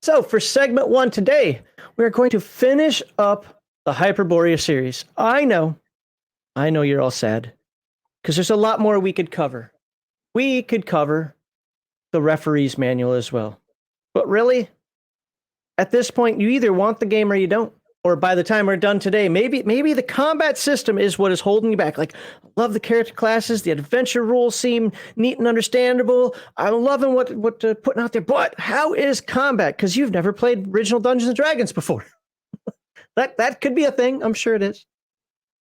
So for segment 1 today, we're going to finish up the Hyperborea series. I know you're all sad because there's a lot more we could cover. We could cover the referee's manual as well. But really, at this point, you either want the game or you don't. Or by the time we're done today, maybe the combat system is what is holding you back. Like, I love the character classes. The adventure rules seem neat and understandable. I'm loving what putting out there. But how is combat? Because you've never played original Dungeons and Dragons before. that could be a thing. I'm sure it is.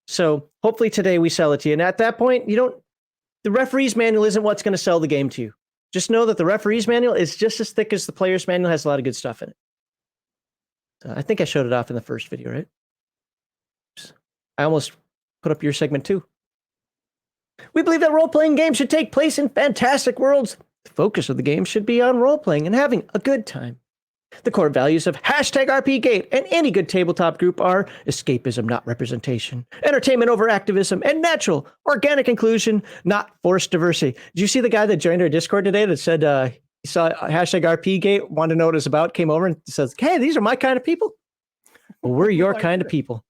So hopefully today we sell it to you. And at that point, the referee's manual isn't what's going to sell the game to you. Just know that the referee's manual is just as thick as the player's manual. Has a lot of good stuff in it. I think I showed it off in the first video, right? I almost put up your segment too. We believe that role-playing games should take place in fantastic worlds. The focus of the game should be on role-playing and having a good time. The core values of #RPGate and any good tabletop group are escapism, not representation, entertainment over activism, and natural, organic inclusion, not forced diversity. Did you see the guy that joined our Discord today that said, he saw #RPGate, wanted to know what it was about, came over and says, hey, these are my kind of people. Well, we're your kind of people.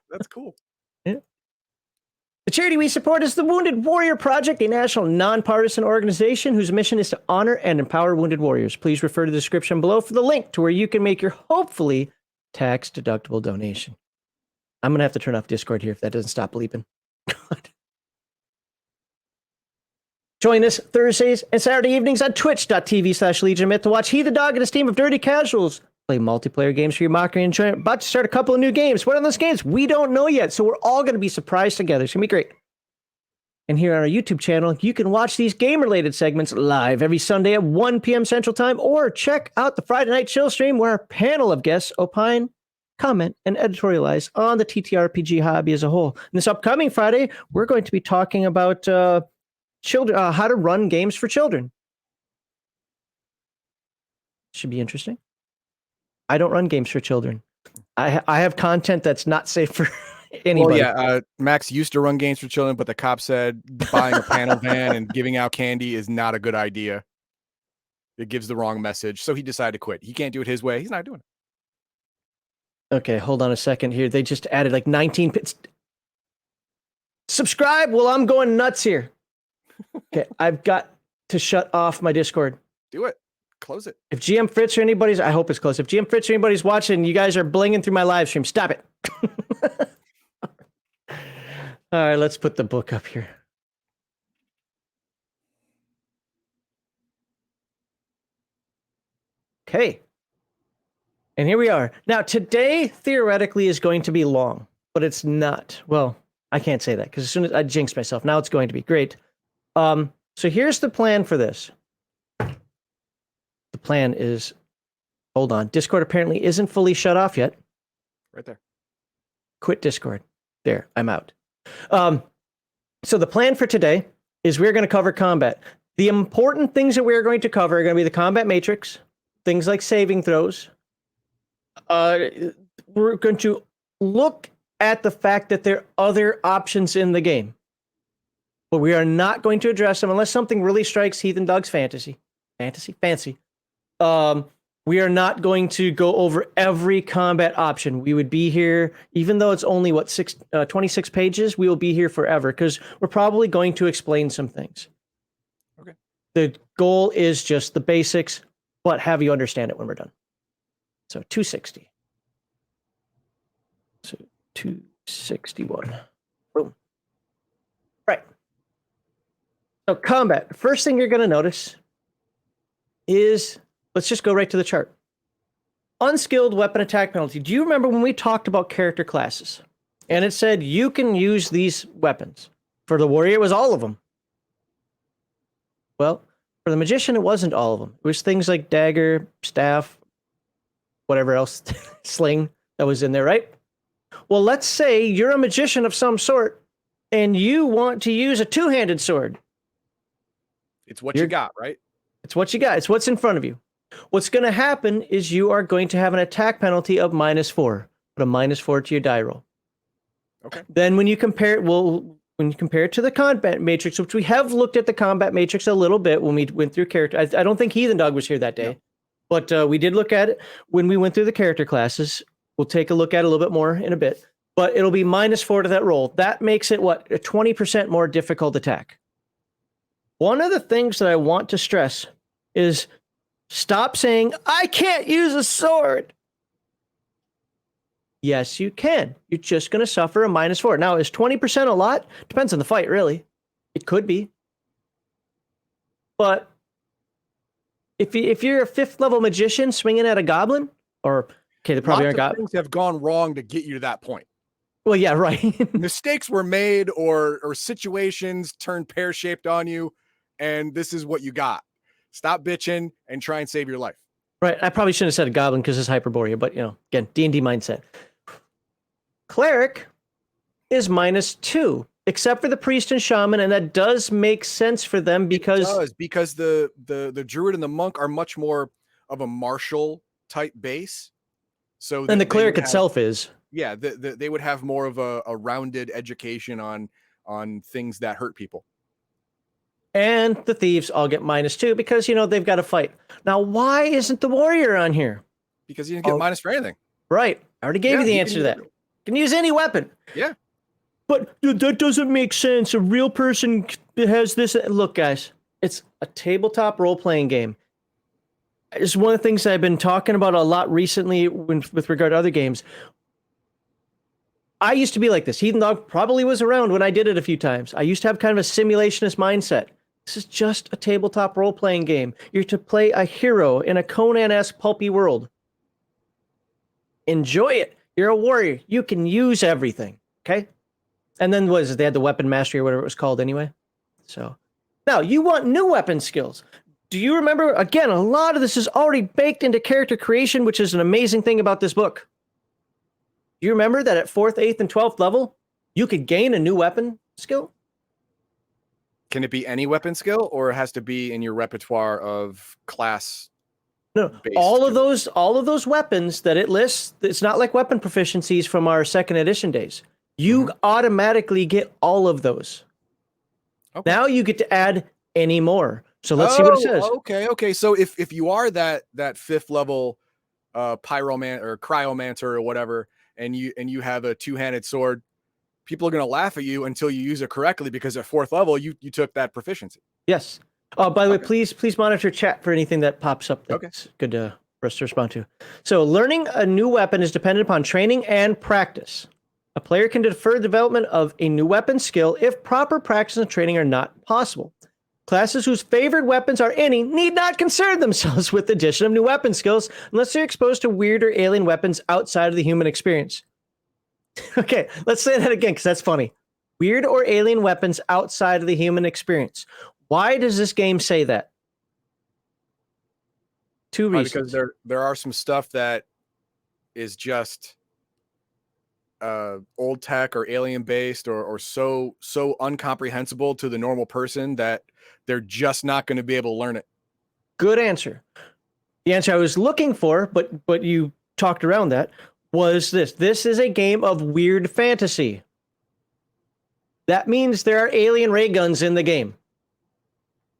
That's cool. Yeah. The charity we support is the Wounded Warrior Project, a national nonpartisan organization whose mission is to honor and empower wounded warriors. Please refer to the description below for the link to where you can make your hopefully tax-deductible donation. I'm going to have to turn off Discord here if that doesn't stop bleeping. God. Join us Thursdays and Saturday evenings on twitch.tv/LegionMyth to watch He the Dog and his team of dirty casuals play multiplayer games for your mockery and enjoyment. About to start a couple of new games. What are those games? We don't know yet, so we're all going to be surprised together. It's going to be great. And here on our YouTube channel, you can watch these game-related segments live every Sunday at 1 p.m. Central Time, or check out the Friday Night Chill stream where our panel of guests opine, comment, and editorialize on the TTRPG hobby as a whole. And this upcoming Friday, we're going to be talking about children, how to run games for children. Should be interesting. I don't run games for children. I have content that's not safe for anybody. Well, yeah, Max used to run games for children, but the cop said buying a panel van and giving out candy is not a good idea. It gives the wrong message, so he decided to quit. He can't do it his way. He's not doing it. Okay, hold on a second here. They just added like 19 pits. Subscribe while I'm going nuts here. Okay, I've got to shut off my Discord. Do it. Close it. If GM Fritz or anybody's, I hope it's close. If GM Fritz or anybody's watching, you guys are blinging through my live stream. Stop it. All right, let's put the book up here. Okay. And here we are. Now, today, theoretically, is going to be long, but it's not. Well, I can't say that because as soon as I jinxed myself, now it's going to be great. So here's the plan for this. The plan is, hold on. Discord apparently isn't fully shut off yet. Right there. Quit Discord. There, I'm out. So the plan for today is we're going to cover combat. The important things that we're going to cover are going to be the combat matrix, things like saving throws. We're going to look at the fact that there are other options in the game. But we are not going to address them unless something really strikes Heath and Doug's fancy. We are not going to go over every combat option. We would be here, even though it's only, 26 pages, we will be here forever because we're probably going to explain some things. Okay. The goal is just the basics, but have you understand it when we're done. So 260. So 261. Boom. Right. So combat. First thing you're going to notice is, let's just go right to the chart. Unskilled weapon attack penalty. Do you remember when we talked about character classes? And it said you can use these weapons. For the warrior, it was all of them. Well, for the magician, it wasn't all of them. It was things like dagger, staff, whatever else, sling that was in there, right? Well, let's say you're a magician of some sort and you want to use a two-handed sword. It's what you got, right? It's what you got. It's what's in front of you. What's going to happen is you are going to have an attack penalty of -4. Put a -4 to your die roll. Okay. Then when you compare it, when you compare it to the combat matrix, which we have looked at the combat matrix a little bit when we went through character. I don't think Heathen Dog was here that day. But we did look at it when we went through the character classes. We'll take a look at it a little bit more in a bit. But it'll be -4 to that roll. That makes it, what, a 20% more difficult attack. One of the things that I want to stress is stop saying, I can't use a sword. Yes, you can. You're just going to suffer a -4. Now, is 20% a lot? Depends on the fight, really. It could be. But if you're a 5th level magician swinging at a goblin, or, okay, they probably aren't things have gone wrong to get you to that point. Well, yeah, right. Mistakes were made or situations turned pear-shaped on you, and this is what you got. Stop bitching and try and save your life. Right. I probably shouldn't have said a goblin because it's Hyperborea, but, again, D&D mindset. Cleric is -2, except for the priest and shaman, and that does make sense for them because the druid and the monk are much more of a martial type base. So and the cleric itself is. Yeah, they would have more of a rounded education on things that hurt people. And the thieves all get -2 because, they've got to fight. Now, why isn't the warrior on here? Because you didn't get minus for anything. Right. I already gave you the answer to that. You can use any weapon. Yeah. But that doesn't make sense. A real person has this. Look, guys, it's a tabletop role-playing game. It's one of the things I've been talking about a lot recently with regard to other games. I used to be like this. Heathen Dog probably was around when I did it a few times. I used to have kind of a simulationist mindset. This is just a tabletop role-playing game. You're to play a hero in a Conan-esque pulpy world. Enjoy it. You're a warrior. You can use everything. Okay? And then they had the weapon mastery or whatever it was called anyway. So now you want new weapon skills. Do you remember? Again, a lot of this is already baked into character creation, which is an amazing thing about this book. Do you remember that at 4th, 8th, and 12th level, you could gain a new weapon skill? Can it be any weapon skill, or it has to be in your repertoire of class? No, all of those weapons that it lists, it's not like weapon proficiencies from our 2nd edition days. You automatically get all of those. Okay. Now you get to add any more. So let's see what it says. Okay. So if you are that 5th level pyroman or cryomancer or whatever, and you have a 2-handed sword, people are going to laugh at you until you use it correctly, because at 4th level you took that proficiency. Yes. By the way, please monitor chat for anything that pops up that's good for us to respond to. So learning a new weapon is dependent upon training and practice. A player can defer development of a new weapon skill if proper practice and training are not possible. Classes whose favored weapons are any need not concern themselves with the addition of new weapon skills unless they're exposed to weird or alien weapons outside of the human experience. Okay, let's say that again because that's funny. Weird or alien weapons outside of the human experience. Why does this game say that? 2 reasons. Because there are some stuff that is just old tech or alien based or so incomprehensible to the normal person that they're just not going to be able to learn it. Good answer. The answer I was looking for, but you talked around that, was this. This is a game of weird fantasy. That means there are alien ray guns in the game.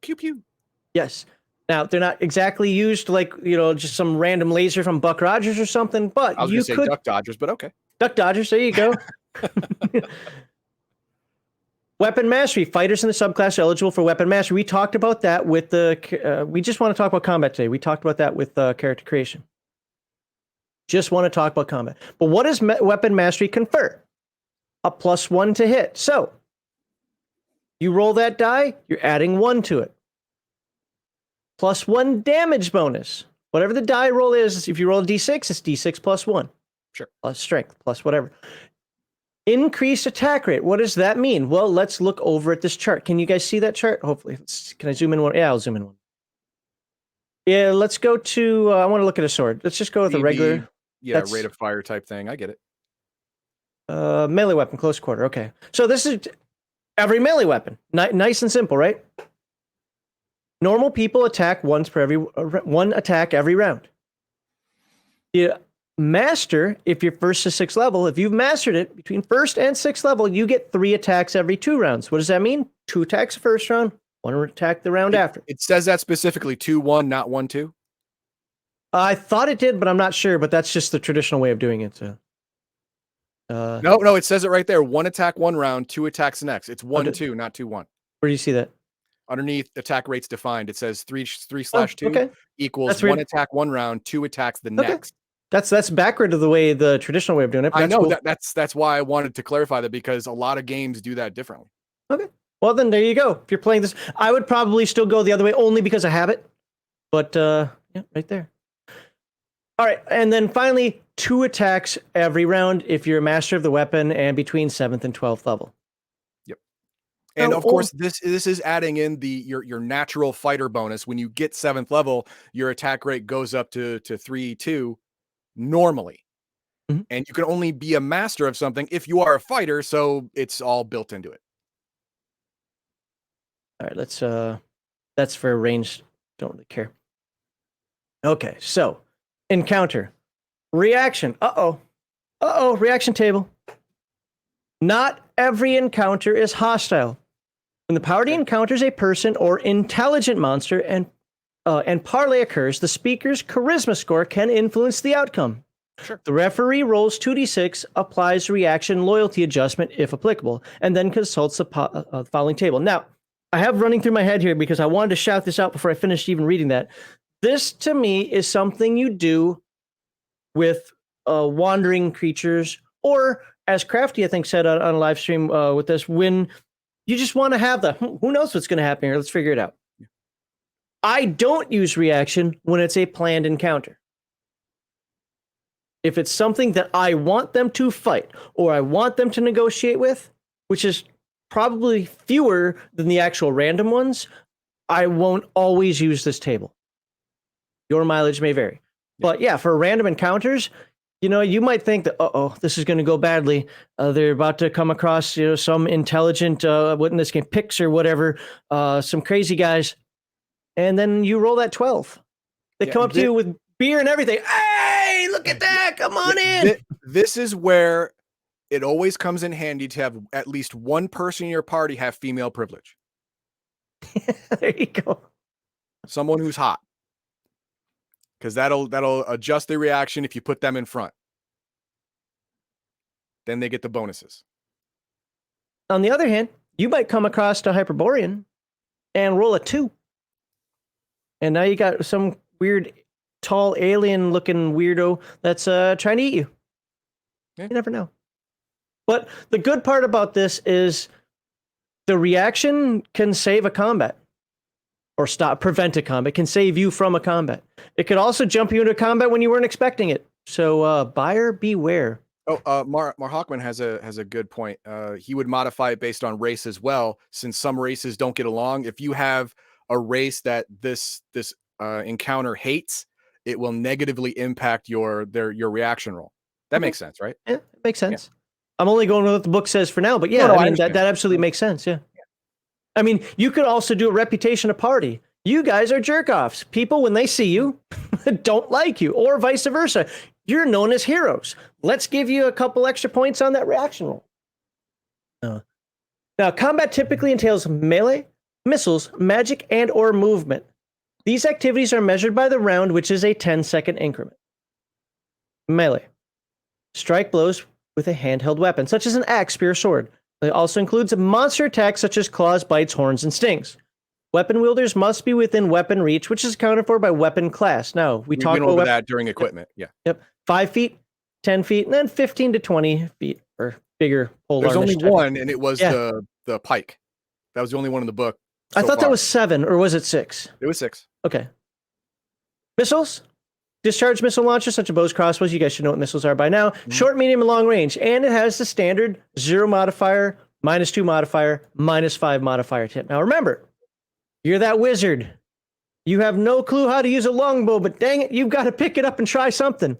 Pew pew. Yes. Now, they're not exactly used like, just some random laser from Buck Rogers or something, but I was going to say Duck Dodgers, but okay. Duck Dodgers, there you go. Weapon mastery. Fighters in the subclass are eligible for weapon mastery. We talked about that with we just want to talk about combat today. We talked about that with character creation. Just want to talk about combat. But what does weapon mastery confer? A +1 to hit. So, you roll that die, you're adding 1 to it. +1 damage bonus. Whatever the die roll is, if you roll a d6, it's d6 +1. Sure. Plus strength, plus whatever. Increased attack rate. What does that mean? Well, let's look over at this chart. Can you guys see that chart? Hopefully. Can I zoom in one? Yeah, I'll zoom in one. Yeah, let's go to, I want to look at a sword. Let's just go with a regular. Yeah, rate of fire type thing. I get it. Melee weapon, close quarter. Okay. So this is every melee weapon. Nice and simple, right? Normal people attack one attack every round. Yeah. Master, if you're 1st to 6th level, if you've mastered it between 1st and 6th level, you get 3 attacks every 2 rounds. What does that mean? 2 attacks the first round, 1 attack the round after. It says that specifically 2-1, not 1-2. I thought it did, but I'm not sure. But that's just the traditional way of doing it. So. No, it says it right there. 1 attack 1 round, 2 attacks next. It's 1-2, not 2-1. Where do you see that? Underneath attack rates defined, it says 3/2 okay. equals That's 1 weird. attack 1 round, 2 attacks the Okay. next. That's backward of the traditional way of doing it. I know cool. that's why I wanted to clarify that, because a lot of games do that differently. Okay. Well, then there you go. If you're playing this, I would probably still go the other way only because of habit. But yeah, right there. All right, and then finally, 2 attacks every round if you're a master of the weapon and between 7th and 12th level. Yep. And of course, this is adding in your natural fighter bonus. When you get 7th level, your attack rate goes up to 3/2 normally. Mm-hmm. And you can only be a master of something if you are a fighter, so it's all built into it. All right, let's that's for range. Don't really care. Okay, so encounter. Reaction. Uh-oh, reaction table. Not every encounter is hostile. When the party encounters a person or intelligent monster and parlay occurs, the speaker's charisma score can influence the outcome. Sure. The referee rolls 2d6, applies reaction loyalty adjustment if applicable, and then consults the following table. Now, I have running through my head here because I wanted to shout this out before I finished even reading that. This, to me, is something you do with wandering creatures, or as Crafty, I think, said on a live stream with this, when you just want to have who knows what's going to happen here? Let's figure it out. I don't use reaction when it's a planned encounter. If it's something that I want them to fight or I want them to negotiate with, which is probably fewer than the actual random ones, I won't always use this table. Your mileage may vary. But yeah, for random encounters, you might think that, this is going to go badly. They're about to come across, some intelligent, what in this game, picks or whatever, some crazy guys. And then you roll that 12. They come up to you with beer and everything. Hey, look at that. Come on in. This is where it always comes in handy to have at least one person in your party have female privilege. There you go. Someone who's hot. Because that'll adjust the reaction if you put them in front. Then they get the bonuses. On the other hand, you might come across a Hyperborean and roll a 2. And now you got some weird, tall, alien-looking weirdo that's trying to eat you. Yeah. You never know. But the good part about this is the reaction can save a combat. Or prevent a combat. It can save you from a combat. It could also jump you into combat when you weren't expecting it. So buyer beware. Mar Hawkman has a good point. He would modify it based on race as well, since some races don't get along. If you have a race that this encounter hates, it will negatively impact your reaction roll. That makes sense, right? Yeah, it makes sense. Yeah. I'm only going with what the book says for now, but yeah, no, I mean that absolutely makes sense. Yeah. I mean, you could also do a reputation of party. You guys are jerk-offs. People, when they see you, don't like you, or vice versa. You're known as heroes. Let's give you a couple extra points on that reaction roll. Now, combat typically entails melee, missiles, magic, and or movement. These activities are measured by the round, which is a 10-second increment. Melee. Strike blows with a handheld weapon, such as an axe, spear, or sword. It also includes monster attacks such as claws, bites, horns, and stings. Weapon wielders must be within weapon reach, which is accounted for by weapon class. Now, we talked about that during equipment. Yeah. Yep. 5 feet, 10 feet, and then 15 to 20 feet or bigger. There's only one, and it was the pike. That was the only one in the book. I thought that was 7, or was it 6? It was 6. Okay. Missiles. Discharge missile launchers such as bows, crossbows. You guys should know what missiles are by now. Mm-hmm. Short, medium, and long range. And it has the standard 0 modifier, -2 modifier, -5 modifier tip. Now remember, you're that wizard. You have no clue how to use a longbow, but dang it, you've got to pick it up and try something.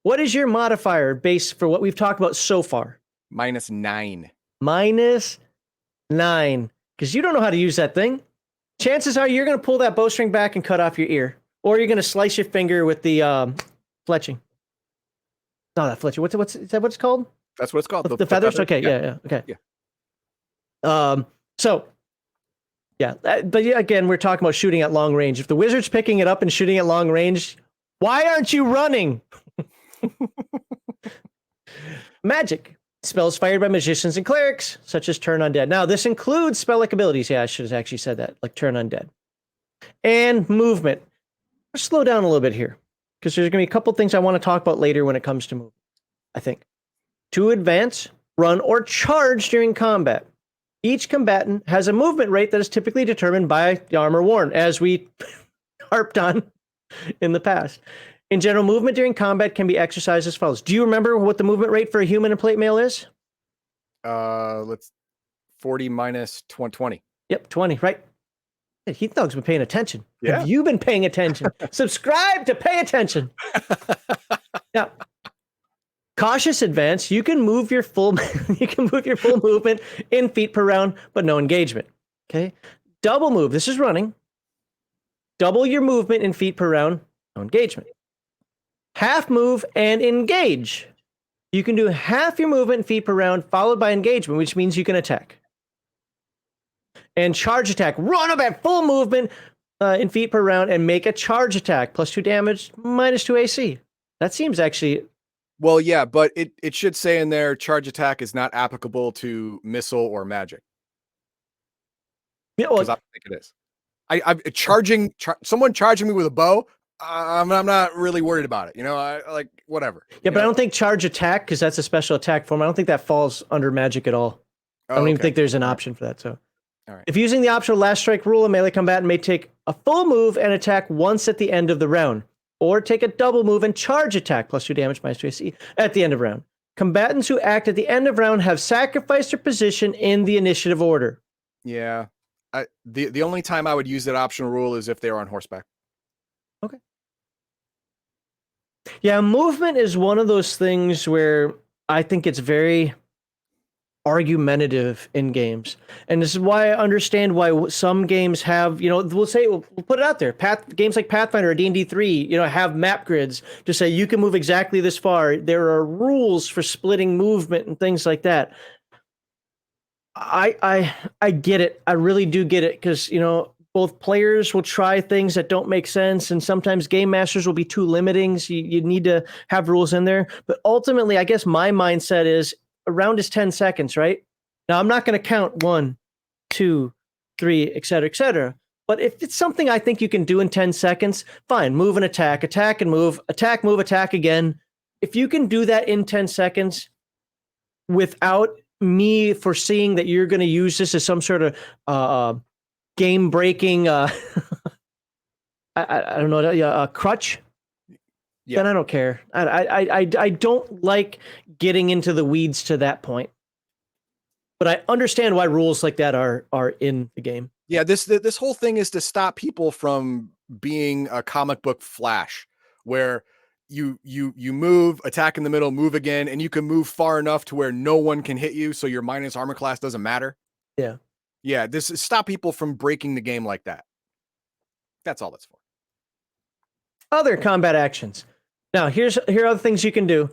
What is your modifier base for what we've talked about so far? -9. -9. Because you don't know how to use that thing. Chances are you're going to pull that bowstring back and cut off your ear. Or you're going to slice your finger with the fletching. No, not fletching. Is that what it's called? That's what it's called. The feathers? Okay, yeah. Okay. Yeah. So, yeah. But yeah, again, we're talking about shooting at long range. If the wizard's picking it up and shooting at long range, Why aren't you running? Magic. Spells fired by magicians and clerics, such as turn undead. Now, this includes spell-like abilities. Yeah, I should have actually said that, like turn undead. And movement. Let's slow down a little bit here, because there's going to be a couple things I want to talk about later when it comes to movement, I think. To advance, run, or charge during combat. Each combatant has a movement rate that is typically determined by the armor worn, as we harped on in the past. In general, movement during combat can be exercised as follows. Do you remember what the movement rate for a human and plate mail is? Let's 40 minus 20. Yep, 20, right? Hey, Heath Dog's been paying attention. Yeah. Have you been paying attention? Subscribe to pay attention. Now, cautious advance, you can move your full movement in feet per round, but no engagement. Okay? Double move, this is running. Double your movement in feet per round, no engagement. Half move and engage. You can do half your movement in feet per round, followed by engagement, which means you can attack. And charge attack. Run up at full movement in feet per round and make a charge attack. +2 damage, -2 AC. That seems actually... Well, yeah, but it should say in there, charge attack is not applicable to missile or magic. Yeah, well, Because I think it is. I'm someone charging me with a bow. I'm not really worried about it. You know, I like whatever. Yeah, but I don't think charge attack, because that's a special attack form. I don't think that falls under magic at all. I don't even think there's an option for that. So, all right. If using the optional last strike rule, a melee combatant may take a full move and attack once at the end of the round, or take a double move and charge attack +2 damage, -2 AC at the end of round. Combatants who act at the end of round have sacrificed their position in the initiative order. Yeah. The only time I would use that optional rule is if they are on horseback. Okay. Yeah, movement is one of those things where I think it's very argumentative in games. And this is why I understand why some games have, we'll put it out there. Games like Pathfinder or D&D 3, have map grids to say you can move exactly this far. There are rules for splitting movement and things like that. I get it. I really do get it, because, both players will try things that don't make sense, and sometimes game masters will be too limiting. So you need to have rules in there. But ultimately, I guess my mindset is a round is 10 seconds, right? Now, I'm not going to count 1, 2, 3, et cetera, et cetera. But if it's something I think you can do in 10 seconds, fine. Move and attack and move, attack, move, attack again. If you can do that in 10 seconds without me foreseeing that you're going to use this as some sort of game breaking, I don't know, crutch. Yeah. Then I don't care. I don't like getting into the weeds to that point. But I understand why rules like that are in the game. Yeah, this whole thing is to stop people from being a comic book Flash, where you move, attack in the middle, move again, and you can move far enough to where no one can hit you, so your minus armor class doesn't matter. Yeah. Yeah, this is stop people from breaking the game like that. That's all it's for. Other combat actions. Now, here are other things you can do.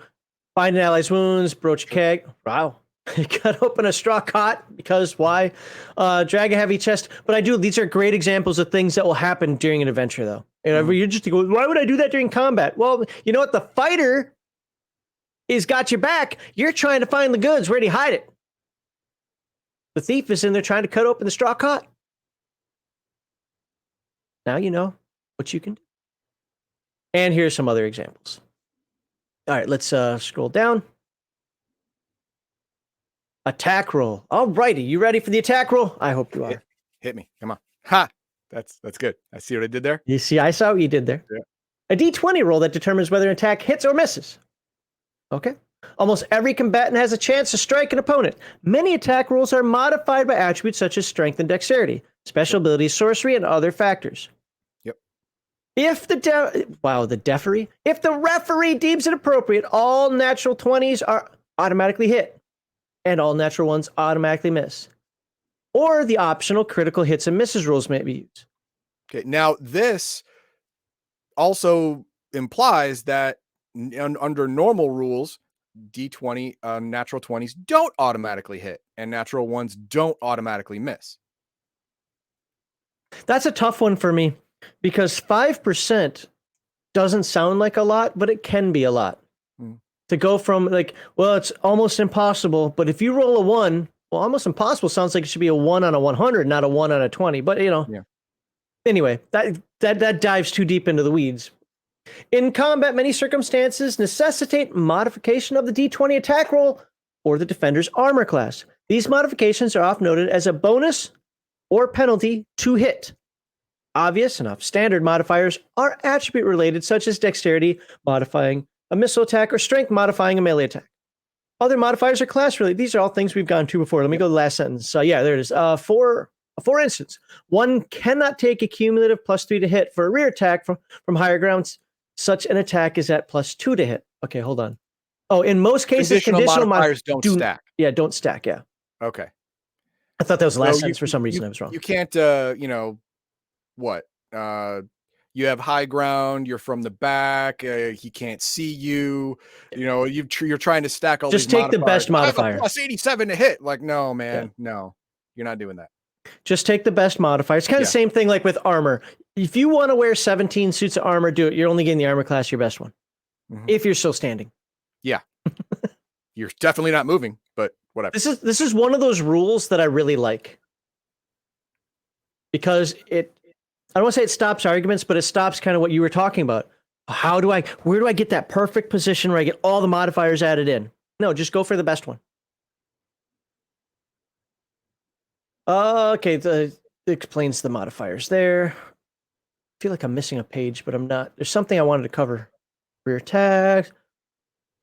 Find an ally's wounds, broach a keg. Wow. Cut open a straw cot, because why? Drag a heavy chest. But these are great examples of things that will happen during an adventure, though. You're just going, why would I do that during combat? Well, you know what? The fighter is got your back. You're trying to find the goods. Where do you hide it? The thief is in there trying to cut open the straw cot. Now you know what you can do. And here's some other examples. All right, let's scroll down. Attack roll. All righty, you ready for the attack roll? I hope you are. Hit me. Come on. Ha! That's good. I see what I did there. You see, I saw what you did there. Yeah. A D20 roll that determines whether an attack hits or misses. Okay. Almost every combatant has a chance to strike an opponent. Many attack rolls are modified by attributes such as strength and dexterity, special abilities, sorcery, and other factors. Yep. If if the referee deems it appropriate, all natural 20s are automatically hit, and all natural ones automatically miss. Or the optional critical hits and misses rules may be used. Okay, now this also implies that under normal rules, D20 natural 20s don't automatically hit, and natural ones don't automatically miss. That's a tough one for me, because 5% doesn't sound like a lot, but it can be a lot. To go from like, well, it's almost impossible, but if you roll a 1, well, almost impossible sounds like it should be a 1 on a 100, not a 1 on a 20. But anyway, that dives too deep into the weeds. In combat, many circumstances necessitate modification of the D20 attack roll or the defender's armor class. These modifications are often noted as a bonus or penalty to hit. Obvious enough, standard modifiers are attribute related, such as dexterity modifying a missile attack or strength modifying a melee attack. Other modifiers are class related. These are all things we've gone to before. Let me go to the last sentence. So yeah, there it is. For instance, one cannot take a cumulative +3 to hit for a rear attack from higher grounds. Such an attack is at +2 to hit. Okay, hold on. Oh, in most cases, conditional modifiers don't stack. Yeah, don't stack. Yeah. Okay. I thought that was the last sentence for some reason. I was wrong. You can't, what? You have high ground. You're from the back. He can't see you. You're trying to stack all. Just these take the best modifier. I have a +87 to hit. Like, no, man, no, you're not doing that. Just take the best modifier. It's kind of the same thing like with armor. If you want to wear 17 suits of armor, do it. You're only getting the armor class, your best one. If you're still standing. Yeah. You're definitely not moving, but whatever. This is one of those rules that I really like. Because I don't want to say it stops arguments, but it stops kind of what you were talking about. Where do I get that perfect position where I get all the modifiers added in? No, just go for the best one. Okay, it explains the modifiers there. I feel like I'm missing a page, but I'm not. There's something I wanted to cover. Rear attack,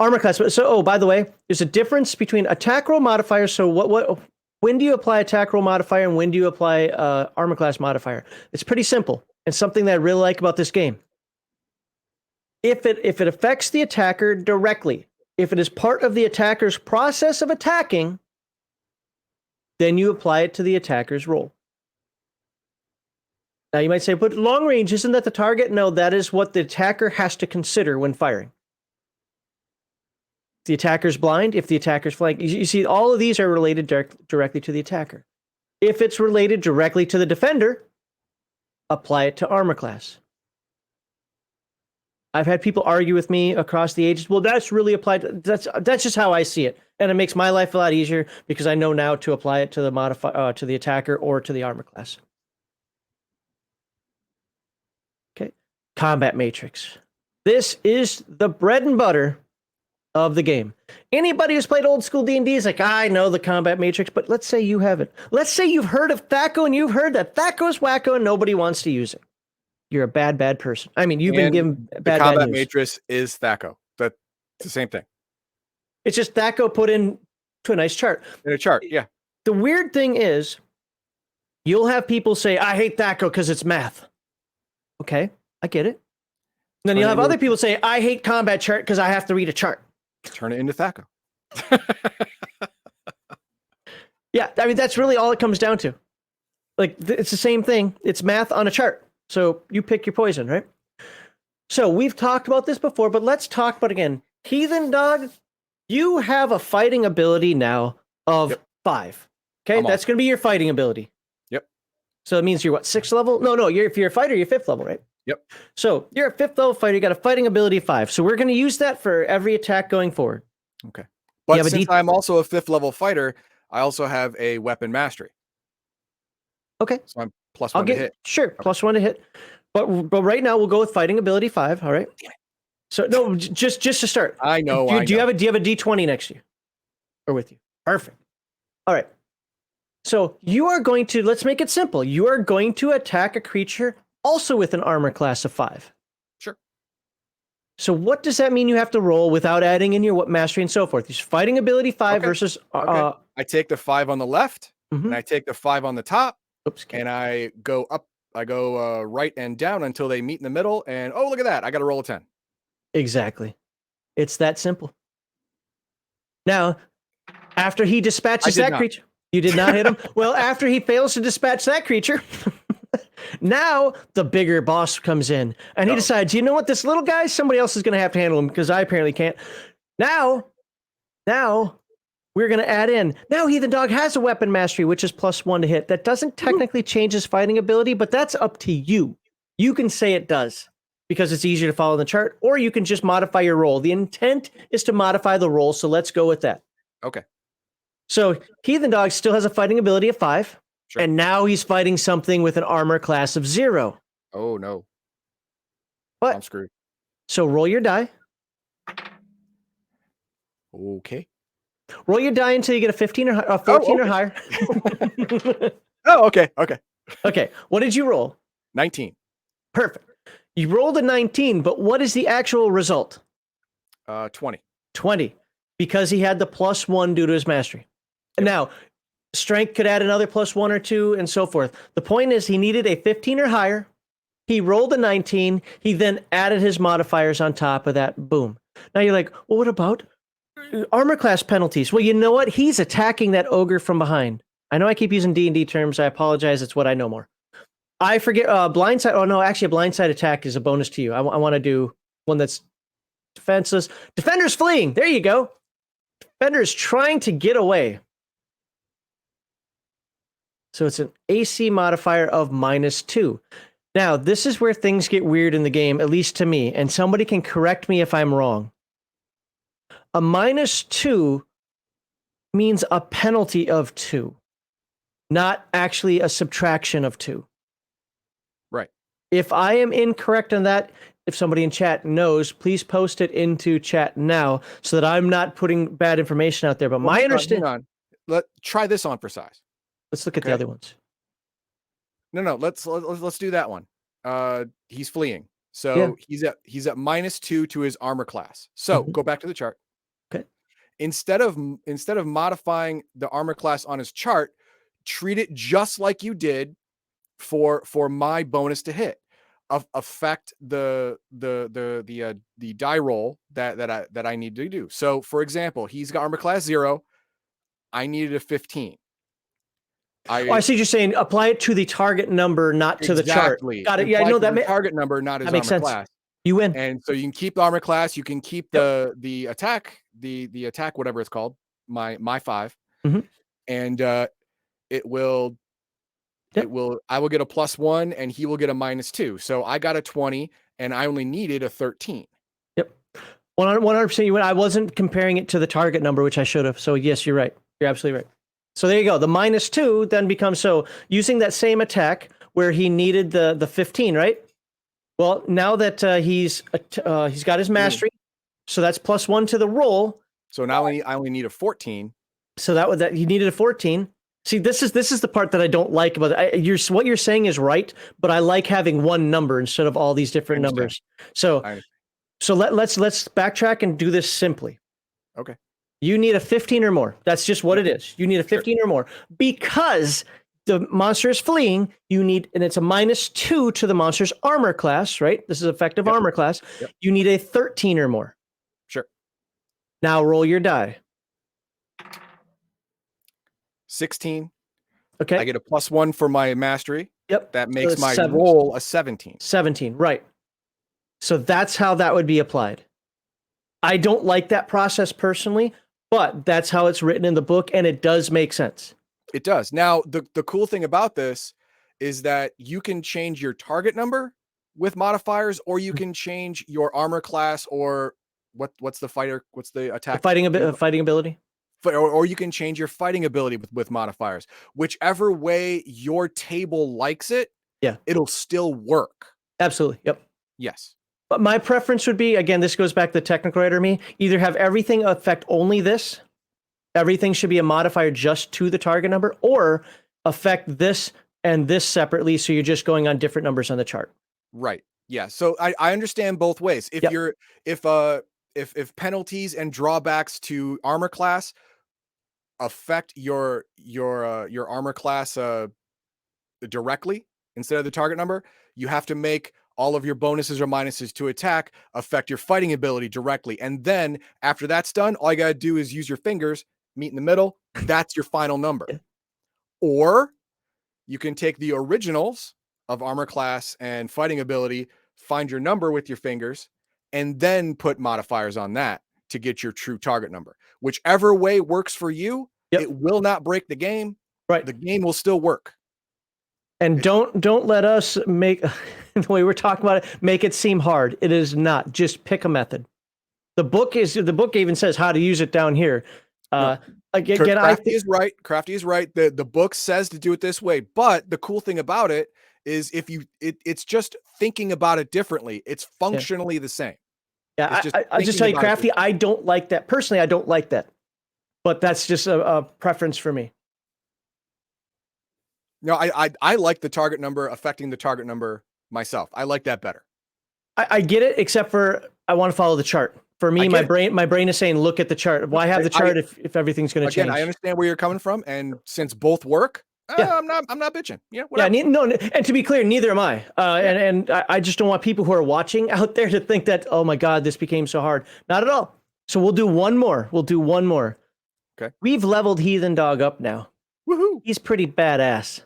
armor class. So, by the way, there's a difference between attack roll modifiers. So, when do you apply attack roll modifier and when do you apply armor class modifier? It's pretty simple and something that I really like about this game. If it affects the attacker directly, if it is part of the attacker's process of attacking, then you apply it to the attacker's roll. Now you might say, but long range, isn't that the target? No, that is what the attacker has to consider when firing. If the attacker's blind, if the attacker's flank, you see all of these are related directly to the attacker. If it's related directly to the defender, apply it to armor class. I've had people argue with me across the ages. Well, that's really applied. That's just how I see it, and it makes my life a lot easier because I know now to apply it to the to the attacker or to the armor class. Okay, combat matrix. This is the bread and butter of the game. Anybody who's played old school D&D is like, I know the combat matrix, but let's say you haven't. Let's say you've heard of THAC0 and you've heard that THAC0's wacko and nobody wants to use it. You're a bad person. I mean, you've been given bad combat news. matrix is THAC0. That's the same thing. It's just THAC0 put in to a nice chart. In a chart, yeah. The weird thing is, you'll have people say, I hate THAC0 because it's math. Okay, I get it. And then you'll have other people say, I hate combat chart because I have to read a chart. Turn it into THAC0. Yeah, I mean, that's really all it comes down to. Like, it's the same thing. It's math on a chart. So you pick your poison, right? So we've talked about this before, but let's talk about it again. Heathen Dog, you have a fighting ability now of 5. Okay, that's going to be your fighting ability. Yep. So it means you're what, 6th level? No, if you're a fighter, you're 5th level, right? Yep. So you're a 5th level fighter. You got a fighting ability of 5. So we're going to use that for every attack going forward. Okay. But since I'm also a 5th level fighter, I also have a weapon mastery. Okay. So I'm +1 to hit. Sure, okay. +1 to hit. But right now we'll go with fighting ability 5. All right. So no, just to start. I know. Do you have a D20 next to you or with you? Perfect. All right. So you are going to, let's make it simple. You are going to attack a creature also with an armor class of 5. Sure. So what does that mean you have to roll without adding in your mastery and so forth? He's fighting ability 5 versus. I take the 5 on the left, and I take the 5 on the top. Oops. And I go up. I go right and down until they meet in the middle. And oh, look at that! I got to roll a 10. Exactly. It's that simple. Now, after he dispatches that creature, you did not hit him. Well, after he fails to dispatch that creature. Now the bigger boss comes in and he decides, you know what, this little guy, somebody else is going to have to handle him because I apparently can't. Now we're going to add in. Now Heathen Dog has a weapon mastery, which is +1 to hit. That doesn't technically change his fighting ability, but that's up to you. You can say it does. because it's easier to follow the chart, or you can just modify your roll. The intent is to modify the roll, so let's go with that. Okay. So Heathen Dog still has a fighting ability of 5, Sure. and now he's fighting something with an armor class of 0. Oh no. But I'm screwed. so roll your die. Okay. Roll your die until you get a 15 or 14 or higher. Oh, okay. Okay. Okay. What did you roll? 19. Perfect. You rolled a 19, but what is the actual result? 20. 20, because he had the +1 due to his mastery. Yep. Now, strength could add another +1 or 2 and so forth. The point is he needed a 15 or higher. He rolled a 19. He then added his modifiers on top of that. Boom. Now you're like, well, what about armor class penalties? Well, you know what? He's attacking that ogre from behind. I know I keep using D&D terms. I apologize. It's what I know more. I forget blindside. Oh no, actually a blindside attack is a bonus to you. I want to do one that's defenseless. Defender's fleeing. There you go. Defender's trying to get away. So it's an AC modifier of -2. Now, this is where things get weird in the game, at least to me, and somebody can correct me if I'm wrong. A -2 means a penalty of 2, not actually a subtraction of 2. Right. If I am incorrect on that, if somebody in chat knows, please post it into chat now so that I'm not putting bad information out there. But my understanding. Hang on. Try this on for size. Let's look at the other ones. No. Let's do that one. He's fleeing. So he's at -2 to his armor class. So go back to the chart. Okay. Instead of modifying the armor class on his chart, treat it just like you did for my bonus to hit. Affect the die roll that I need to do. So for example, he's got armor class 0. I needed a 15. I see you're saying apply it to the target number, not to the chart. Got it. Yeah, I know that target number, not his that makes armor sense. class. You win. And so you can keep the armor class, you can keep the attack, the attack, whatever it's called, my 5. And it will I will get a +1 and he will get a -2. So I got a 20 and I only needed a 13. Yep. 100% you win. I wasn't comparing it to the target number, which I should have. So yes, you're right. You're absolutely right. So there you go. The -2 then becomes, so using that same attack where he needed the 15, right? Well, now that he's got his mastery, so that's +1 to the roll. So now I only need a 14. So that he needed a 14. See, this is the part that I don't like about it. What you're saying is right, but I like having one number instead of all these different numbers. So let's backtrack and do this simply. Okay. You need a 15 or more. That's just what it is. You need a 15 or more because the monster is fleeing. And it's a -2 to the monster's armor class, right? This is effective armor class. Yep. You need a 13 or more. Sure. Now roll your die. 16. Okay. I get a +1 for my mastery. Yep. That makes my roll a 17. 17, right. So that's how that would be applied. I don't like that process personally, but that's how it's written in the book, and it does make sense. It does. Now, the cool thing about this is that you can change your target number with modifiers, or you can change your armor class, or what's the attack? Fighting ability. Or you can change your fighting ability with modifiers. Whichever way your table likes it, it'll still work. Absolutely. Yep. Yes. But my preference would be, again, this goes back to the technical writer me, either have everything affect only this. Everything should be a modifier just to the target number, or affect this and this separately. So you're just going on different numbers on the chart. Right. Yeah. So I understand both ways. If penalties and drawbacks to armor class affect your armor class directly instead of the target number, you have to make all of your bonuses or minuses to attack affect your fighting ability directly. And then after that's done, all you got to do is use your fingers, meet in the middle. That's your final number. Or you can take the originals of armor class and fighting ability, find your number with your fingers, and then put modifiers on that to get your true target number. Whichever way works for you, it will not break the game. Right. The game will still work. And don't let us make the way we're talking about it, make it seem hard. It is not. Just pick a method. The book even says how to use it down here. Again, Crafty is right. Crafty is right. The book says to do it this way, but the cool thing about it is it's just thinking about it differently. It's functionally the same. Yeah, I just tell you, Crafty, I don't like that. Personally, I don't like that. But that's just a preference for me. No, I like the target number affecting the target number myself. I like that better. I get it, except for I want to follow the chart. For me, my brain is saying, look at the chart. Why have the chart if everything's going to change? Again, I understand where you're coming from, and since both work, I'm not bitching. Yeah, whatever. Yeah, no, and to be clear, neither am I. And I just don't want people who are watching out there to think that, oh my God, this became so hard. Not at all. So we'll do one more. Okay. We've leveled Heathen Dog up now. Woohoo! He's pretty badass.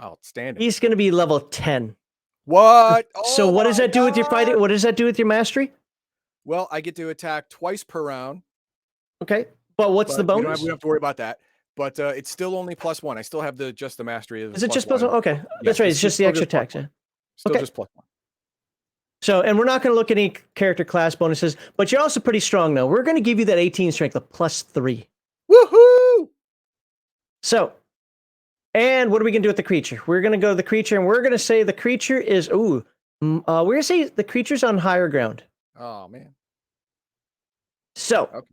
Outstanding. He's going to be level 10. What? So what does that do with your fighting? What does that do with your mastery? Well, I get to attack twice per round. Okay. But what's the bonus? We don't have to worry about that. But it's still only +1. I still have just the mastery. Is it just +1? Okay. That's right. It's just the extra attacks. Yeah. Still just +1. So, and we're not going to look at any character class bonuses, but you're also pretty strong now. We're going to give you that 18 strength, a +3. Woohoo! So, and what are we going to do with the creature? We're going to go to the creature, and we're going to say the creature is, we're going to say the creature's on higher ground. Oh, man. So,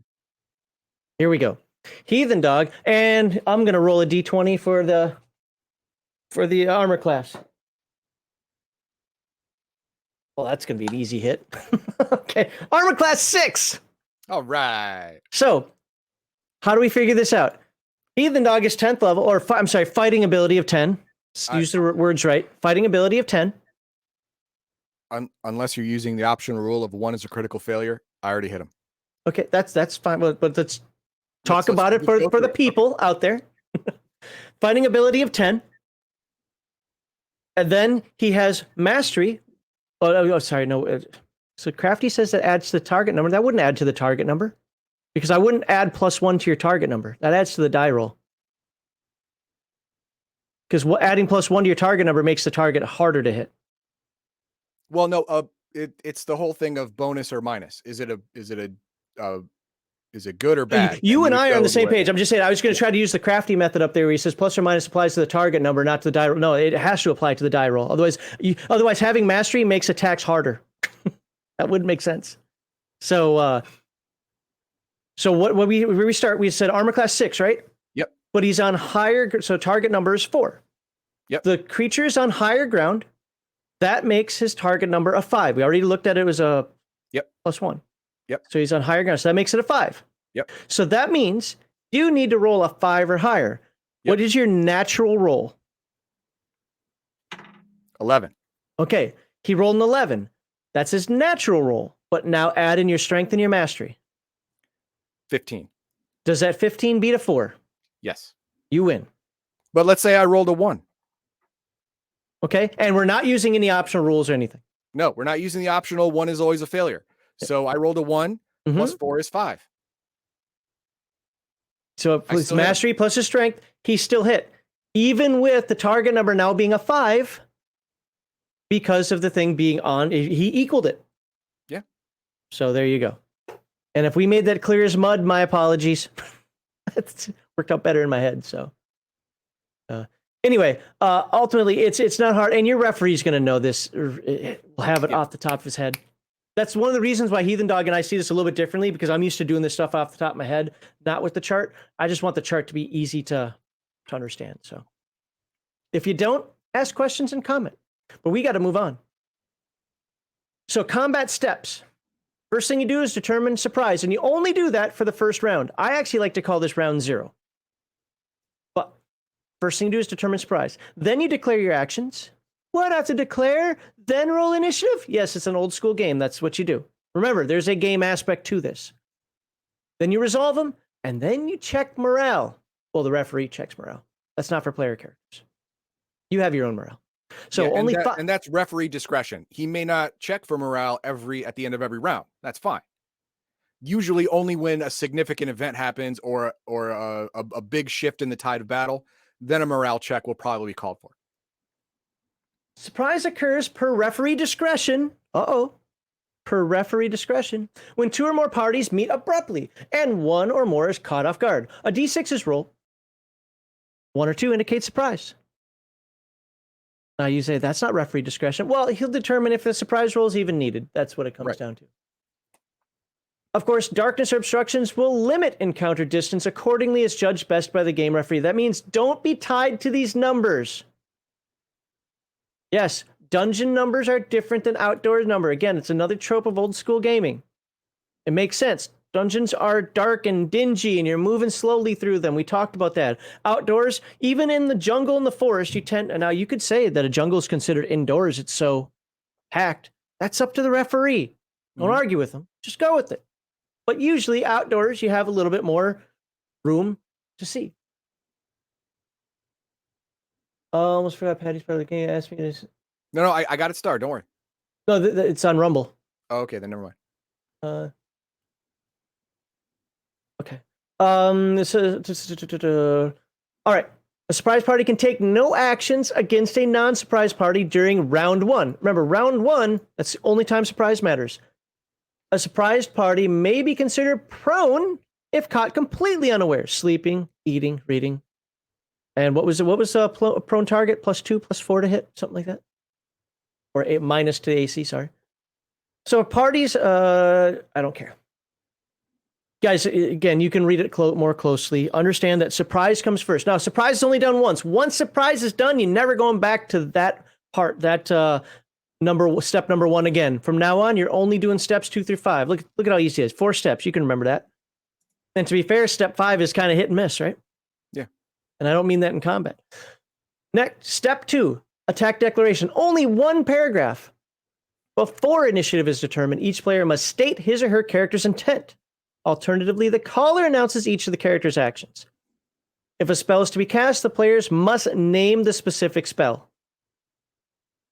Here we go. Heathen Dog, and I'm going to roll a d20 for the armor class. Well, that's going to be an easy hit. Okay, armor class 6. All right. So, how do we figure this out? Heathen Dog is 10th level, or fighting ability of 10. Use the words right. Fighting ability of 10. Unless you're using the optional rule of 1 is a critical failure, I already hit him. Okay, that's fine. But let's talk about it for the people out there. Fighting ability of 10. And then he has mastery. Oh, sorry, no. So Crafty says that adds to the target number. That wouldn't add to the target number. Because I wouldn't add +1 to your target number. That adds to the die roll. Because adding +1 to your target number makes the target harder to hit. Well, no, it's the whole thing of bonus or minus. Is it good or bad? You and I are on the same page. I'm just saying I was going to try to use the Crafty method up there where he says plus or minus applies to the target number, not to the die roll. No, it has to apply to the die roll. Otherwise having mastery makes attacks harder. That wouldn't make sense. So what we restart, we said armor class 6, right? Yep. But he's on higher, so target number is 4. Yep. The creature is on higher ground. That makes his target number a 5. We already looked at it as a +1. Yep. So he's on higher ground. So that makes it a 5. Yep. So that means you need to roll a 5 or higher. Yep. What is your natural roll? 11. Okay. He rolled an 11. That's his natural roll. But now add in your strength and your mastery. 15. Does that 15 beat a 4? Yes. You win. But let's say I rolled a 1. Okay. And we're not using any optional rules or anything. No, we're not using the optional. 1 is always a failure. So I rolled a 1 plus 4 is 5. So it's mastery plus his strength. He still hit. Even with the target number now being a 5, because of the thing being on, he equaled it. Yeah. So there you go. And if we made that clear as mud, my apologies. It's worked out better in my head. So anyway, ultimately, it's not hard. And your referee's going to know this. Will have it off the top of his head. That's one of the reasons why Heathen Dog and I see this a little bit differently, because I'm used to doing this stuff off the top of my head, not with the chart. I just want the chart to be easy to understand. So if you don't, ask questions and comment. But we got to move on. So combat steps. First thing you do is determine surprise, and you only do that for the first round. I actually like to call this round 0. But first thing you do is determine surprise. Then you declare your actions. What, I have to declare, then roll initiative? Yes, it's an old school game. That's what you do. Remember, there's a game aspect to this. Then you resolve them, and then you check morale. Well, the referee checks morale. That's not for player characters. You have your own morale. So and that's referee discretion. He may not check for morale at the end of every round. That's fine. Usually only when a significant event happens or a big shift in the tide of battle, then a morale check will probably be called for. Surprise occurs per referee discretion. Per referee discretion, when 2 or more parties meet abruptly and 1 or more is caught off guard. A d6 is rolled. 1 or 2 indicates surprise. Now you say that's not referee discretion. Well, he'll determine if a surprise roll is even needed. That's what it comes down to. Of course, darkness or obstructions will limit encounter distance accordingly as judged best by the game referee. That means don't be tied to these numbers. Yes, dungeon numbers are different than outdoor number. Again, it's another trope of old school gaming. It makes sense. Dungeons are dark and dingy and you're moving slowly through them. We talked about that. Outdoors, even in the jungle and the forest, now you could say that a jungle is considered indoors. It's so packed. That's up to the referee. Don't argue with them. Just go with it. But usually outdoors, you have a little bit more room to see. Almost forgot Patty's part of the game. Asked me this. No, I got it started. Don't worry. No, it's on Rumble. Oh, okay, then never mind. Okay. All right. A surprise party can take no actions against a non-surprise party during round 1. Remember, round 1, that's the only time surprise matters. A surprised party may be considered prone if caught completely unaware, sleeping, eating, reading. And what was a prone target? +2, +4 to hit, something like that, or minus to AC. Sorry. So parties, I don't care. Guys, again, you can read it more closely. Understand that surprise comes first. Now, surprise is only done once. Once surprise is done, you're never going back to that part, that step number 1 again. From now on, you're only doing steps 2 through 5. Look at how easy it is. 4 steps. You can remember that. And to be fair, step 5 is kind of hit and miss, right? Yeah. And I don't mean that in combat. Next, step 2, attack declaration. Only 1 paragraph. Before initiative is determined, each player must state his or her character's intent. Alternatively, the caller announces each of the character's actions. If a spell is to be cast, the players must name the specific spell.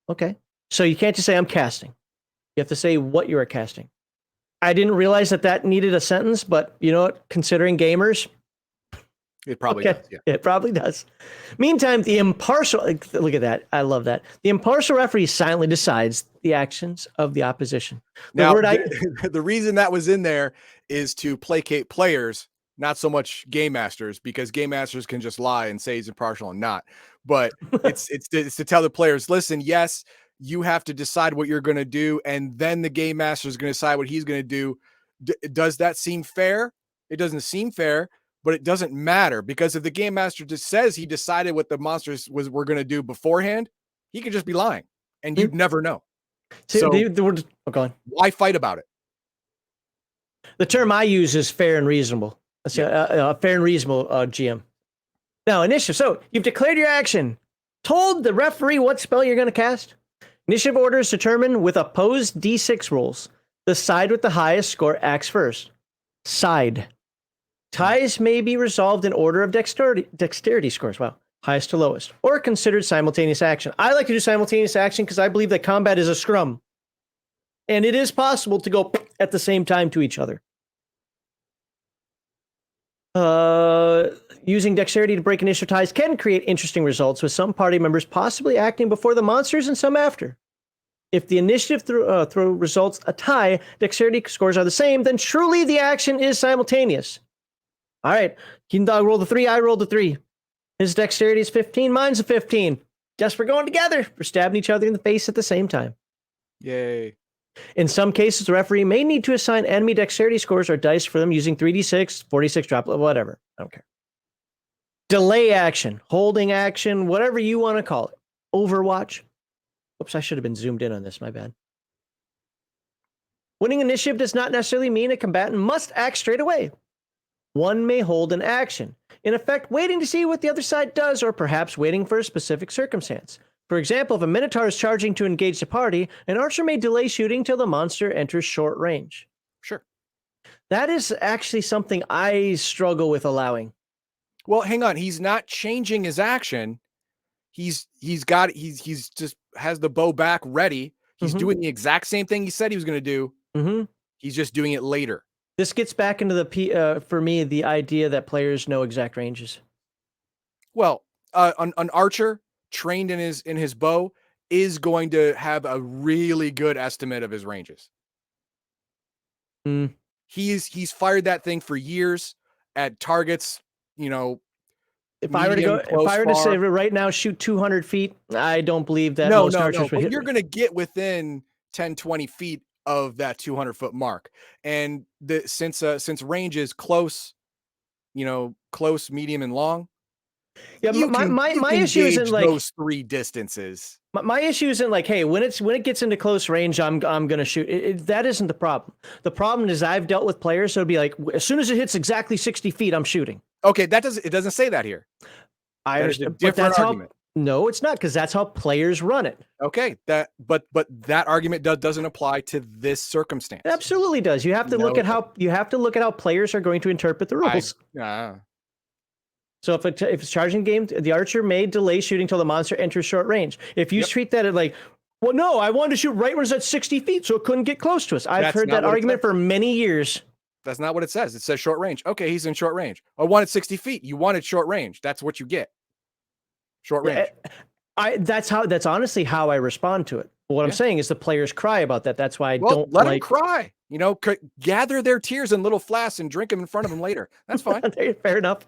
Okay. So you can't just say, I'm casting. You have to say what you are casting. I didn't realize that needed a sentence, but you know what? Considering gamers, it probably does. Yeah. It probably does. Meantime, the impartial, look at that. I love that. The impartial referee silently decides the actions of the opposition. The reason that was in there is to placate players, not so much game masters, because game masters can just lie and say he's impartial and not. But it's to tell the players, listen, yes, you have to decide what you're going to do, and then the game master is going to decide what he's going to do. Does that seem fair? It doesn't seem fair, but it doesn't matter, because if the game master just says he decided what the monsters were going to do beforehand, he could just be lying, and you'd never know. So go on. Why fight about it? The term I use is fair and reasonable. Let's say a fair and reasonable GM. Now, initiative. So you've declared your action, told the referee what spell you're going to cast. Initiative order is determined with opposed D6 rolls. The side with the highest score acts first. Side. Ties may be resolved in order of dexterity scores. Wow. Highest to lowest. Or considered simultaneous action. I like to do simultaneous action because I believe that combat is a scrum. And it is possible to go at the same time to each other. Using dexterity to break initiative ties can create interesting results, with some party members possibly acting before the monsters and some after. If the initiative throw results a tie, dexterity scores are the same, then truly the action is simultaneous. All right, Keen Dog rolled a 3, I rolled a 3. His dexterity is 15, mine's a 15. Guess we're going together. We're stabbing each other in the face at the same time. Yay. In some cases, the referee may need to assign enemy dexterity scores or dice for them using 3d6, 46 droplet, whatever. I don't care. Delay action, holding action, whatever you want to call it. Overwatch. Oops, I should have been zoomed in on this, my bad. Winning initiative does not necessarily mean a combatant must act straight away. One may hold an action, in effect waiting to see what the other side does, or perhaps waiting for a specific circumstance. For example, if a Minotaur is charging to engage the party, an archer may delay shooting till the monster enters short range. Sure. That is actually something I struggle with allowing. Well, hang on. He's not changing his action. He's just has the bow back ready. He's doing the exact same thing he said he was going to do. He's just doing it later. This gets back into for me, the idea that players know exact ranges. Well, an archer trained in his bow is going to have a really good estimate of his ranges. Mm. He's fired that thing for years at targets, If I were to medium, go, if close, I were to say far. right now, shoot 200 feet, I don't believe that No, most no, no. archers would But hit you're me. going to get within 10, 20 feet of that 200-foot mark. And since range is close, close, medium, and long, Yeah, you can my issue isn't gauge like those three distances. my issue isn't like, hey, when it gets into close range, I'm gonna shoot. That isn't the problem. The problem is I've dealt with players, so it'd be like, as soon as it hits exactly 60 feet, I'm shooting. Okay, it doesn't say that here. I That is a understand, but different that's argument. how. No, it's not, because that's how players run it. Okay, but that argument doesn't apply to this circumstance. It absolutely does. You have to look No, at how players are going to interpret the rules. So if it's charging game, the archer may delay shooting till the monster enters short range. If you treat that as like, well, no, I wanted to shoot right when it's at 60 feet, so it couldn't get close to us. I've heard that argument for many years. That's not what it says. It says short range. Okay, he's in short range. I wanted 60 feet. You wanted short range. That's what you get. Short range. That's honestly how I respond to it. But what I'm saying is the players cry about that. That's why I don't let them cry. Gather their tears in little flasks and drink them in front of them later. That's fine. Fair enough.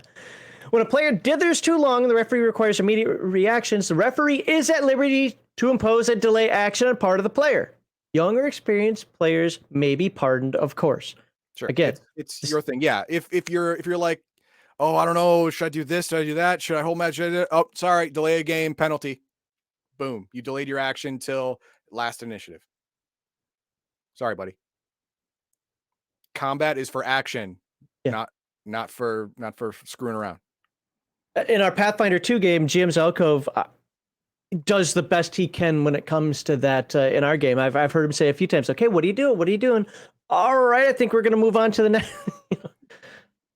When a player dithers too long and the referee requires immediate reactions, the referee is at liberty to impose a delay action on part of the player. Young or experienced players may be pardoned, of course. Sure. Again, it's your thing. Yeah. If you're like, oh, I don't know, should I do this? Should I do that? Should I hold match? Oh, sorry, delay a game, penalty. Boom. You delayed your action till last initiative. Sorry, buddy. Combat is for action, not for screwing around. In our Pathfinder 2 game, Jim's Alcove does the best he can when it comes to that in our game. I've heard him say a few times, okay, what are you doing? What are you doing? All right, I think we're going to move on to the next.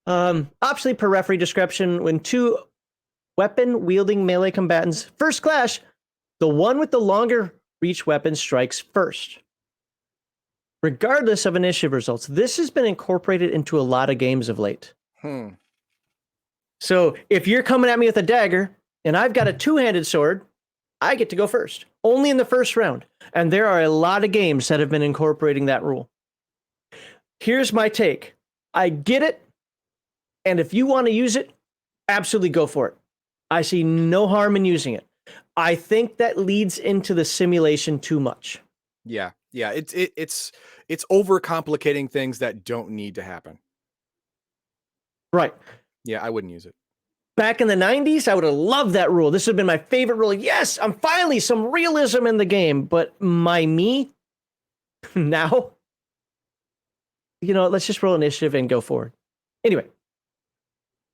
Optionally, per referee description, when two weapon-wielding melee combatants first clash, the one with the longer reach weapon strikes first. Regardless of initiative results, this has been incorporated into a lot of games of late. So if you're coming at me with a dagger and I've got a two-handed sword, I get to go first, only in the first round. And there are a lot of games that have been incorporating that rule. Here's my take. I get it. And if you want to use it, absolutely go for it. I see no harm in using it. I think that leads into the simulation too much. Yeah. It's overcomplicating things that don't need to happen. Right. Yeah, I wouldn't use it. Back in the 90s, I would have loved that rule. This would have been my favorite rule. Yes, I'm finally some realism in the game. But me now, let's just roll initiative and go forward. Anyway.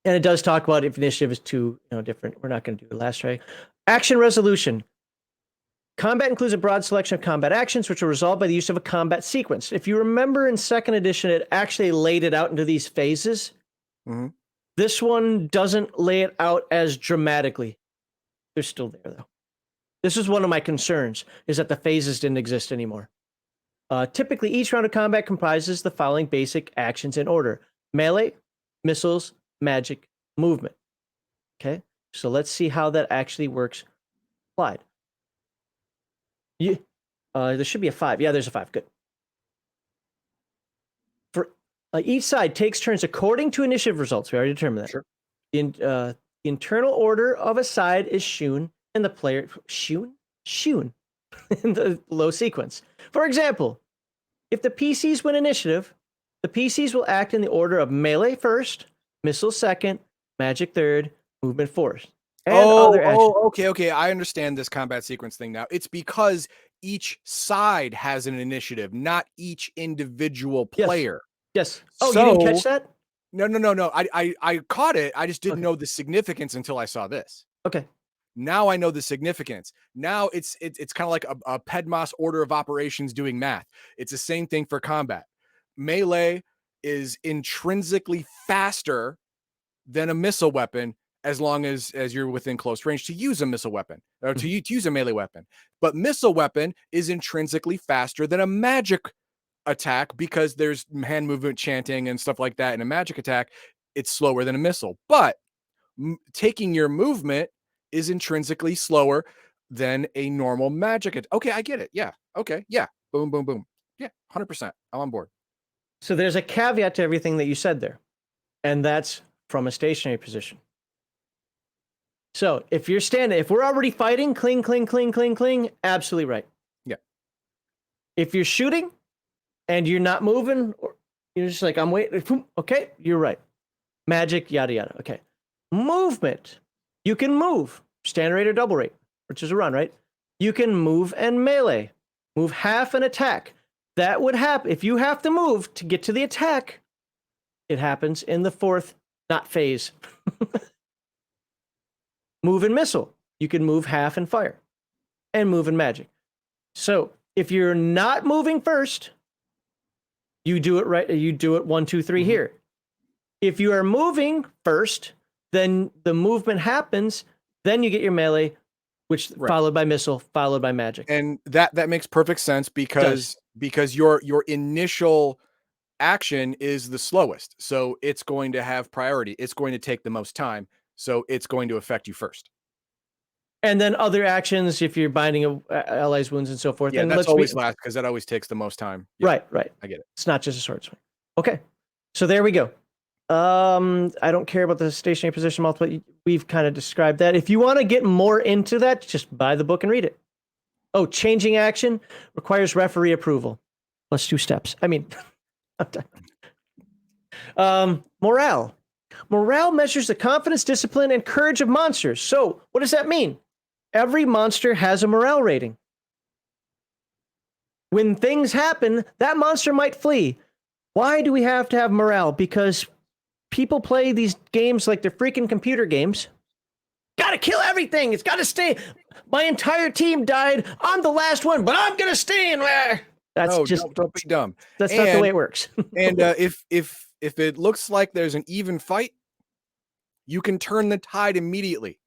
And it does talk about if initiative is too different. We're not going to do the last try. Action resolution. Combat includes a broad selection of combat actions, which are resolved by the use of a combat sequence. If you remember in second edition, it actually laid it out into these phases. Mm-hmm. This one doesn't lay it out as dramatically. They're still there, though. This is one of my concerns, is that the phases didn't exist anymore. Typically, each round of combat comprises the following basic actions in order. Melee, missiles, magic, movement. Okay, so let's see how that actually works applied. There should be a 5. Yeah, there's a 5. Good. For each side takes turns according to initiative results. We already determined that. Sure. The internal order of a side is shewn, and the player shewn in the low sequence. For example, if the PCs win initiative, the PCs will act in the order of melee first, missile second, magic third, movement fourth. Okay. I understand this combat sequence thing now. It's because each side has an initiative, not each individual player. Yes. Oh, you didn't catch that? No. I caught it. I just didn't know the significance until I saw this. Okay. Now I know the significance. Now it's kind of like a PEDMOS order of operations doing math. It's the same thing for combat. Melee is intrinsically faster than a missile weapon as long as you're within close range to use a missile weapon or to use a melee weapon. But missile weapon is intrinsically faster than a magic attack because there's hand movement, chanting, and stuff like that. In a magic attack, it's slower than a missile. But taking your movement is intrinsically slower than a normal magic. Okay, I get it. Yeah. Okay. Yeah. Boom, boom, boom. Yeah. 100%. I'm on board. So there's a caveat to everything that you said there, and that's from a stationary position. So if we're already fighting, cling, cling, cling, cling, cling, absolutely right. Yeah. If you're shooting and you're not moving, or you're just like, I'm waiting, okay, you're right. Magic, yada, yada. Okay. Movement. You can move, standard rate or double rate, which is a run, right? You can move and melee, move half and attack. That would happen if you have to move to get to the attack. It happens in the fourth, not phase. Move and missile. You can move half and fire, and move and magic. So if you're not moving first, you do it right. You do it 1, 2, 3 here. If you are moving first, then the movement happens. Then you get your melee, which followed by missile, followed by magic. And that makes perfect sense because your initial action is the slowest. So it's going to have priority. It's going to take the most time. So it's going to affect you first. And then other actions, if you're binding allies' wounds and so forth. Yeah, and that's always last because that always takes the most time. Yeah, right. I get it. It's not just a sword swing. Okay, so there we go. I don't care about the stationary position multiple. We've kind of described that. If you want to get more into that, just buy the book and read it. Oh, changing action requires referee approval. Plus 2 steps. I mean, I'm done. Morale. Morale measures the confidence, discipline, and courage of monsters. So what does that mean? Every monster has a morale rating. When things happen, that monster might flee. Why do we have to have morale? Because people play these games like they're freaking computer games. Gotta kill everything. It's gotta stay. My entire team died. I'm the last one, but I'm gonna stay in there. That's don't be dumb. That's not the way it works. And if it looks like there's an even fight, you can turn the tide immediately.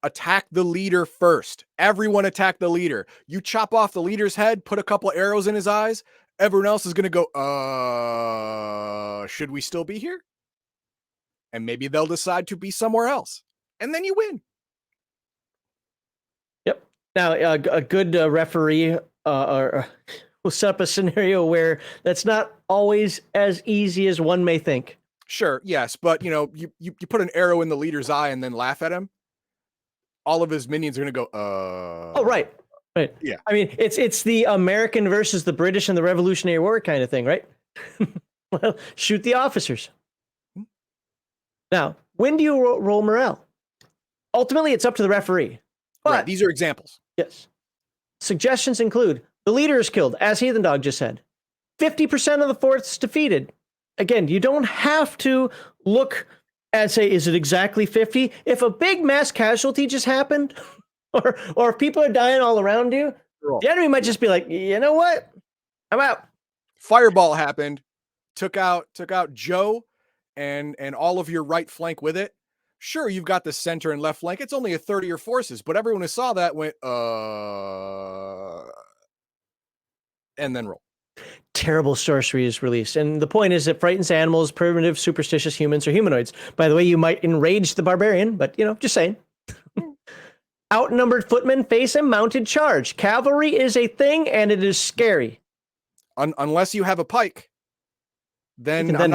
Attack the leader first. Everyone attack the leader. You chop off the leader's head, put a couple arrows in his eyes. Everyone else is going to go, should we still be here? And maybe they'll decide to be somewhere else. And then you win. Yep. Now, a good referee will set up a scenario where that's not always as easy as one may think. Sure, yes. But, you put an arrow in the leader's eye and then laugh at him. All of his minions are going to go, Oh, right. Right. Yeah. I mean, it's the American versus the British and the Revolutionary War kind of thing, right? Well, shoot the officers. Now, when do you roll morale? Ultimately, it's up to the referee. But, right. These are examples. Yes. Suggestions include the leader is killed, as Heathen Dog just said. 50% of the force defeated. Again, you don't have to look and say, is it exactly 50? If a big mass casualty just happened, or if people are dying all around you, the enemy might just be like, you know what? I'm out. Fireball happened, took out Joe and all of your right flank with it. Sure, you've got the center and left flank. It's only a third of your forces, but everyone who saw that went, and then roll. Terrible sorcery is released. And the point is it frightens animals, primitive, superstitious humans, or humanoids. By the way, you might enrage the barbarian, but, just saying. Outnumbered footmen face a mounted charge. Cavalry is a thing, and it is scary. Unless you have a pike, then I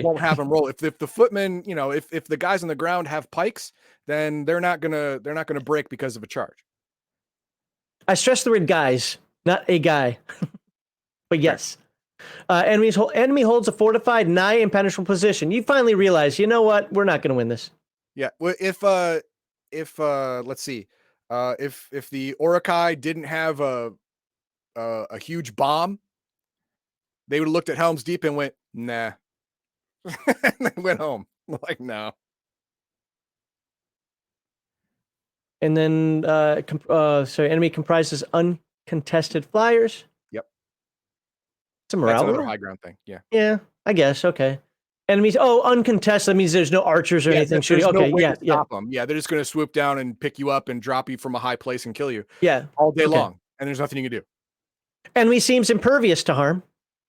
won't have them roll. If the footmen, if the guys on the ground have pikes, then they're not gonna break because of a charge. I stress the word guys, not a guy. But yes, enemy holds a fortified, nigh impenetrable position. You finally realize, you know what? We're not going to win this. Yeah. Well, if let's see, if the Orokai didn't have a huge bomb, they would have looked at Helm's Deep and went, nah, and then went home. Like, no. And then, enemy comprises uncontested flyers. It's a morale. That's another high ground thing. Yeah. Yeah, I guess. Okay. Enemies. Oh, uncontested. That means there's no archers or anything shooting. Okay. No stop them. Yeah. They're just going to swoop down and pick you up and drop you from a high place and kill you. Yeah. All day long. And there's nothing you can do. Enemy seems impervious to harm.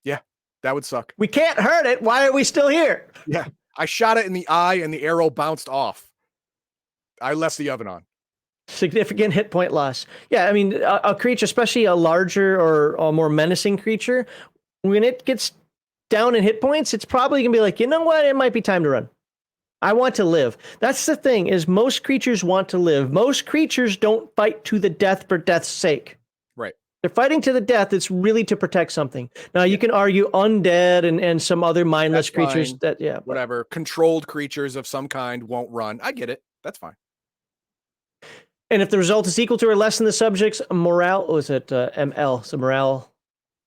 Yeah. That would suck. We can't hurt it. Why are we still here? Yeah. I shot it in the eye and the arrow bounced off. I left the oven on. Significant hit point loss. Yeah, I mean, a creature, especially a larger or a more menacing creature, when it gets down in hit points, it's probably going to be like, you know what? It might be time to run. I want to live. That's the thing, is most creatures want to live. Most creatures don't fight to the death for death's sake. Right. They're fighting to the death. It's really to protect something. Now, you can argue undead and some other mindless creatures that, whatever. Controlled creatures of some kind won't run. I get it. That's fine. And if the result is equal to or less than the subject's morale, was it ML? So morale.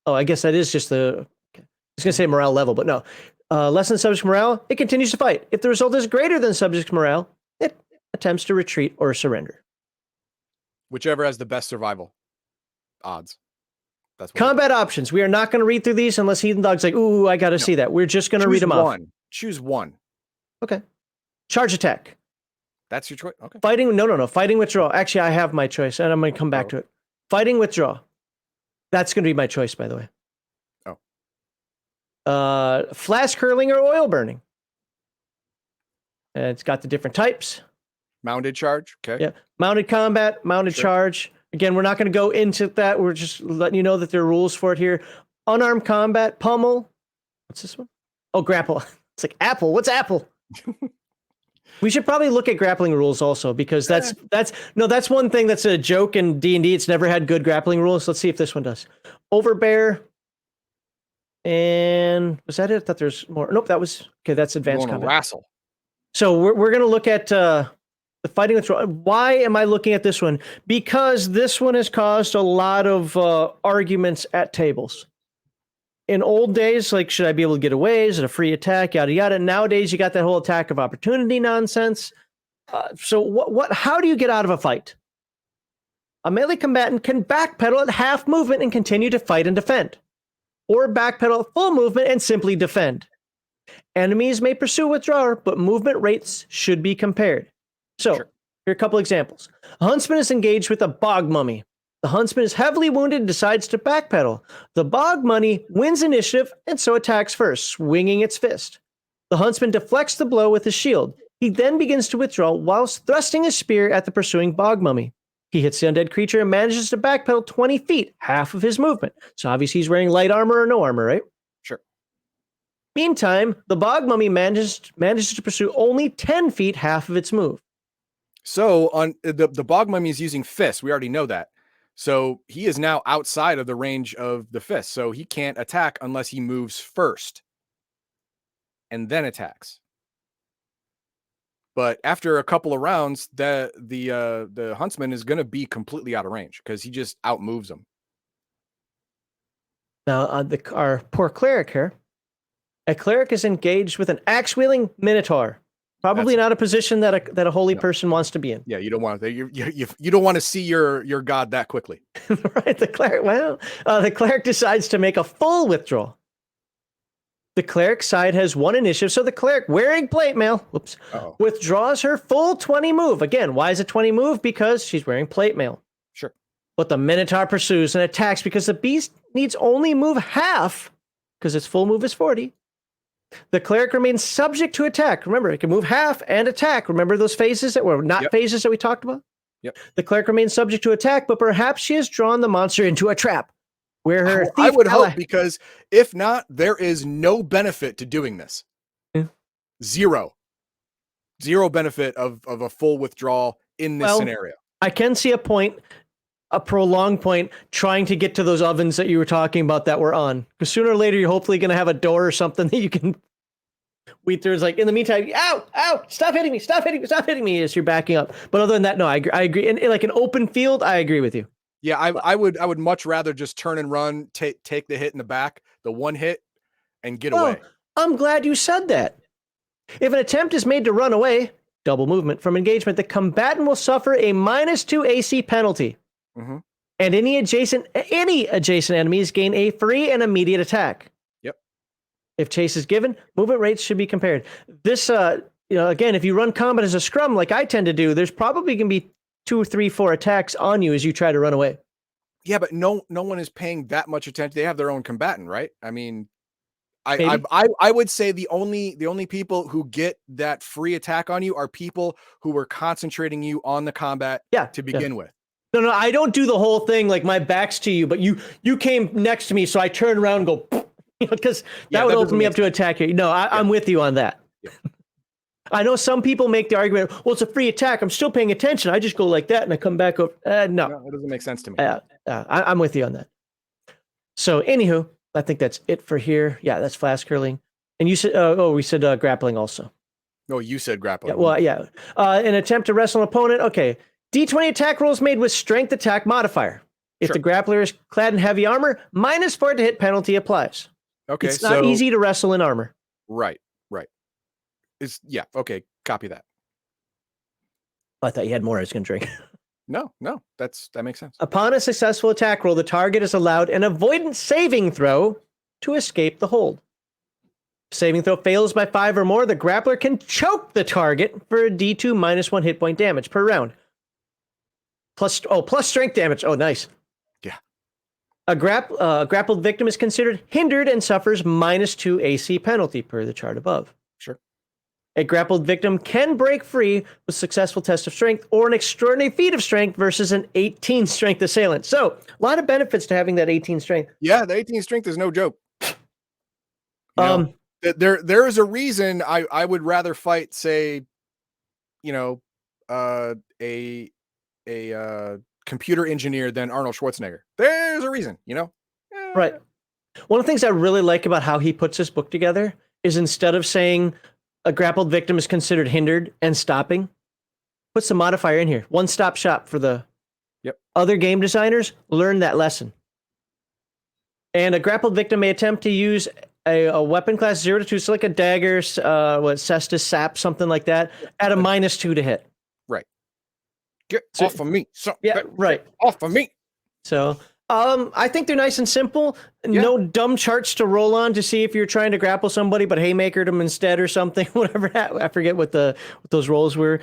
Oh, I guess that is just the. I was going to say morale level, but no. Less than the subject's morale, it continues to fight. If the result is greater than the subject's morale, it attempts to retreat or surrender. Whichever has the best survival odds. That's combat options. We are not going to read through these unless Heathen Dog's like, ooh, I got to see that. We're just going to read them off. Choose one. Okay. Charge attack. That's your choice? Okay. Fighting, no. Fighting withdraw. Actually, I have my choice, and I'm going to come back to it. Fighting withdraw. That's going to be my choice, by the way. Flask hurling or oil burning. And it's got the different types. Mounted charge. Okay. Yeah. Mounted combat, mounted charge. Again, we're not going to go into that. We're just letting you know that there are rules for it here. Unarmed combat, pummel. What's this one? Oh, grapple. It's like Apple. What's Apple? We should probably look at grappling rules also, because that's one thing that's a joke in D&D. It's never had good grappling rules. Let's see if this one does. Overbear. And was that it? I thought there's more. Nope, that was okay. That's advanced combat. Wrestle. So we're going to look at the fighting withdrawal. Why am I looking at this one? Because this one has caused a lot of arguments at tables. In old days, like, should I be able to get away? Is it a free attack? Yada yada. Nowadays, you got that whole attack of opportunity nonsense. So what? How do you get out of a fight? A melee combatant can backpedal at half movement and continue to fight and defend, or backpedal at full movement and simply defend. Enemies may pursue withdrawal, but movement rates should be compared. So, Here are a couple examples. A huntsman is engaged with a bog mummy. The huntsman is heavily wounded and decides to backpedal. The bog mummy wins initiative and so attacks first, swinging its fist. The huntsman deflects the blow with his shield. He then begins to withdraw whilst thrusting his spear at the pursuing bog mummy. He hits the undead creature and manages to backpedal 20 feet, half of his movement. So obviously he's wearing light armor or no armor, right? Sure. Meantime, the bog mummy manages to pursue only 10 feet, half of its move. So on the bog mummy is using fists. We already know that. So he is now outside of the range of the fist. So he can't attack unless he moves first and then attacks. But after a couple of rounds, the huntsman is going to be completely out of range because he just outmoves him. Now, our poor cleric here. A cleric is engaged with an axe-wielding minotaur. Probably not a position that a holy person wants to be in. Yeah, you don't want to. You don't want to see your god that quickly. Right, the cleric decides to make a full withdrawal. The cleric side has one initiative, so the cleric, wearing plate mail, withdraws her full 20 move. Again, why is it 20 move? Because she's wearing plate mail. Sure. But the minotaur pursues and attacks because the beast needs only move half, because its full move is 40. The cleric remains subject to attack. Remember, it can move half and attack. Remember those phases that were not phases that we talked about? Yep. The cleric remains subject to attack, but perhaps she has drawn the monster into a trap. Where her I would hope, because if not, there is no benefit to doing this. Yeah. Zero benefit of a full withdrawal in this scenario. I can see a prolonged point, trying to get to those ovens that you were talking about that were on. Because sooner or later, you're hopefully going to have a door or something that you can weed through. It's like, in the meantime, ow, stop hitting me as you're backing up. But other than that, no, I agree. In like an open field, I agree with you. Yeah, I would much rather just turn and run, take the hit in the back, the one hit, and get away. I'm glad you said that. If an attempt is made to run away, double movement from engagement, the combatant will suffer a -2 AC penalty. Mm-hmm. And any adjacent enemies gain a free and immediate attack. Yep. If chase is given, movement rates should be compared. This, again, if you run combat as a scrum like I tend to do, there's probably going to be 2, 3, 4 attacks on you as you try to run away. Yeah, but no one is paying that much attention. They have their own combatant, right? I mean, Maybe? I would say the only people who get that free attack on you are people who were concentrating you on the combat Yeah. to Yeah. begin with. No, I don't do the whole thing like my back's to you, but you came next to me, so I turn around and go, because that would open me up to attack you. No, I'm with you on that. Yeah. I know some people make the argument, well, it's a free attack. I'm still paying attention. I just go like that and I come back over. No, it doesn't make sense to me. I'm with you on that. So, anywho, I think that's it for here. Yeah, that's flask curling. And you said, we said grappling also. No, you said grappling. Yeah, well, yeah. An attempt to wrestle an opponent. Okay. D20 attack rolls made with strength attack modifier. If the grappler is clad in heavy armor, -4 to hit penalty applies. Okay, it's not easy to wrestle in armor. Right. Okay, copy that. I thought you had more I was going to drink. No, that makes sense. Upon a successful attack roll, the target is allowed an avoidance saving throw to escape the hold. If saving throw fails by 5 or more, the grappler can choke the target for a D2 -1 hit point damage per round. Plus strength damage. Oh, nice. Yeah. A grappled victim is considered hindered and suffers -2 AC penalty per the chart above. Sure. A grappled victim can break free with successful test of strength or an extraordinary feat of strength versus an 18 strength assailant. So, a lot of benefits to having that 18 strength. Yeah, the 18 strength is no joke. There is a reason I would rather fight, say, a computer engineer than Arnold Schwarzenegger. There's a reason, Right. One of the things I really like about how he puts this book together is instead of saying a grappled victim is considered hindered and stopping, puts a modifier in here. One-stop shop for the other game designers. Learn that lesson. And a grappled victim may attempt to use a weapon class 0 to 2, so like a dagger, cestus, sap, something like that, at a -2 to hit. Right. Get off of me. Right. Off of me. So, I think they're nice and simple. Yeah. No dumb charts to roll on to see if you're trying to grapple somebody, but haymakered them instead or something. Whatever. I forget what those rolls were.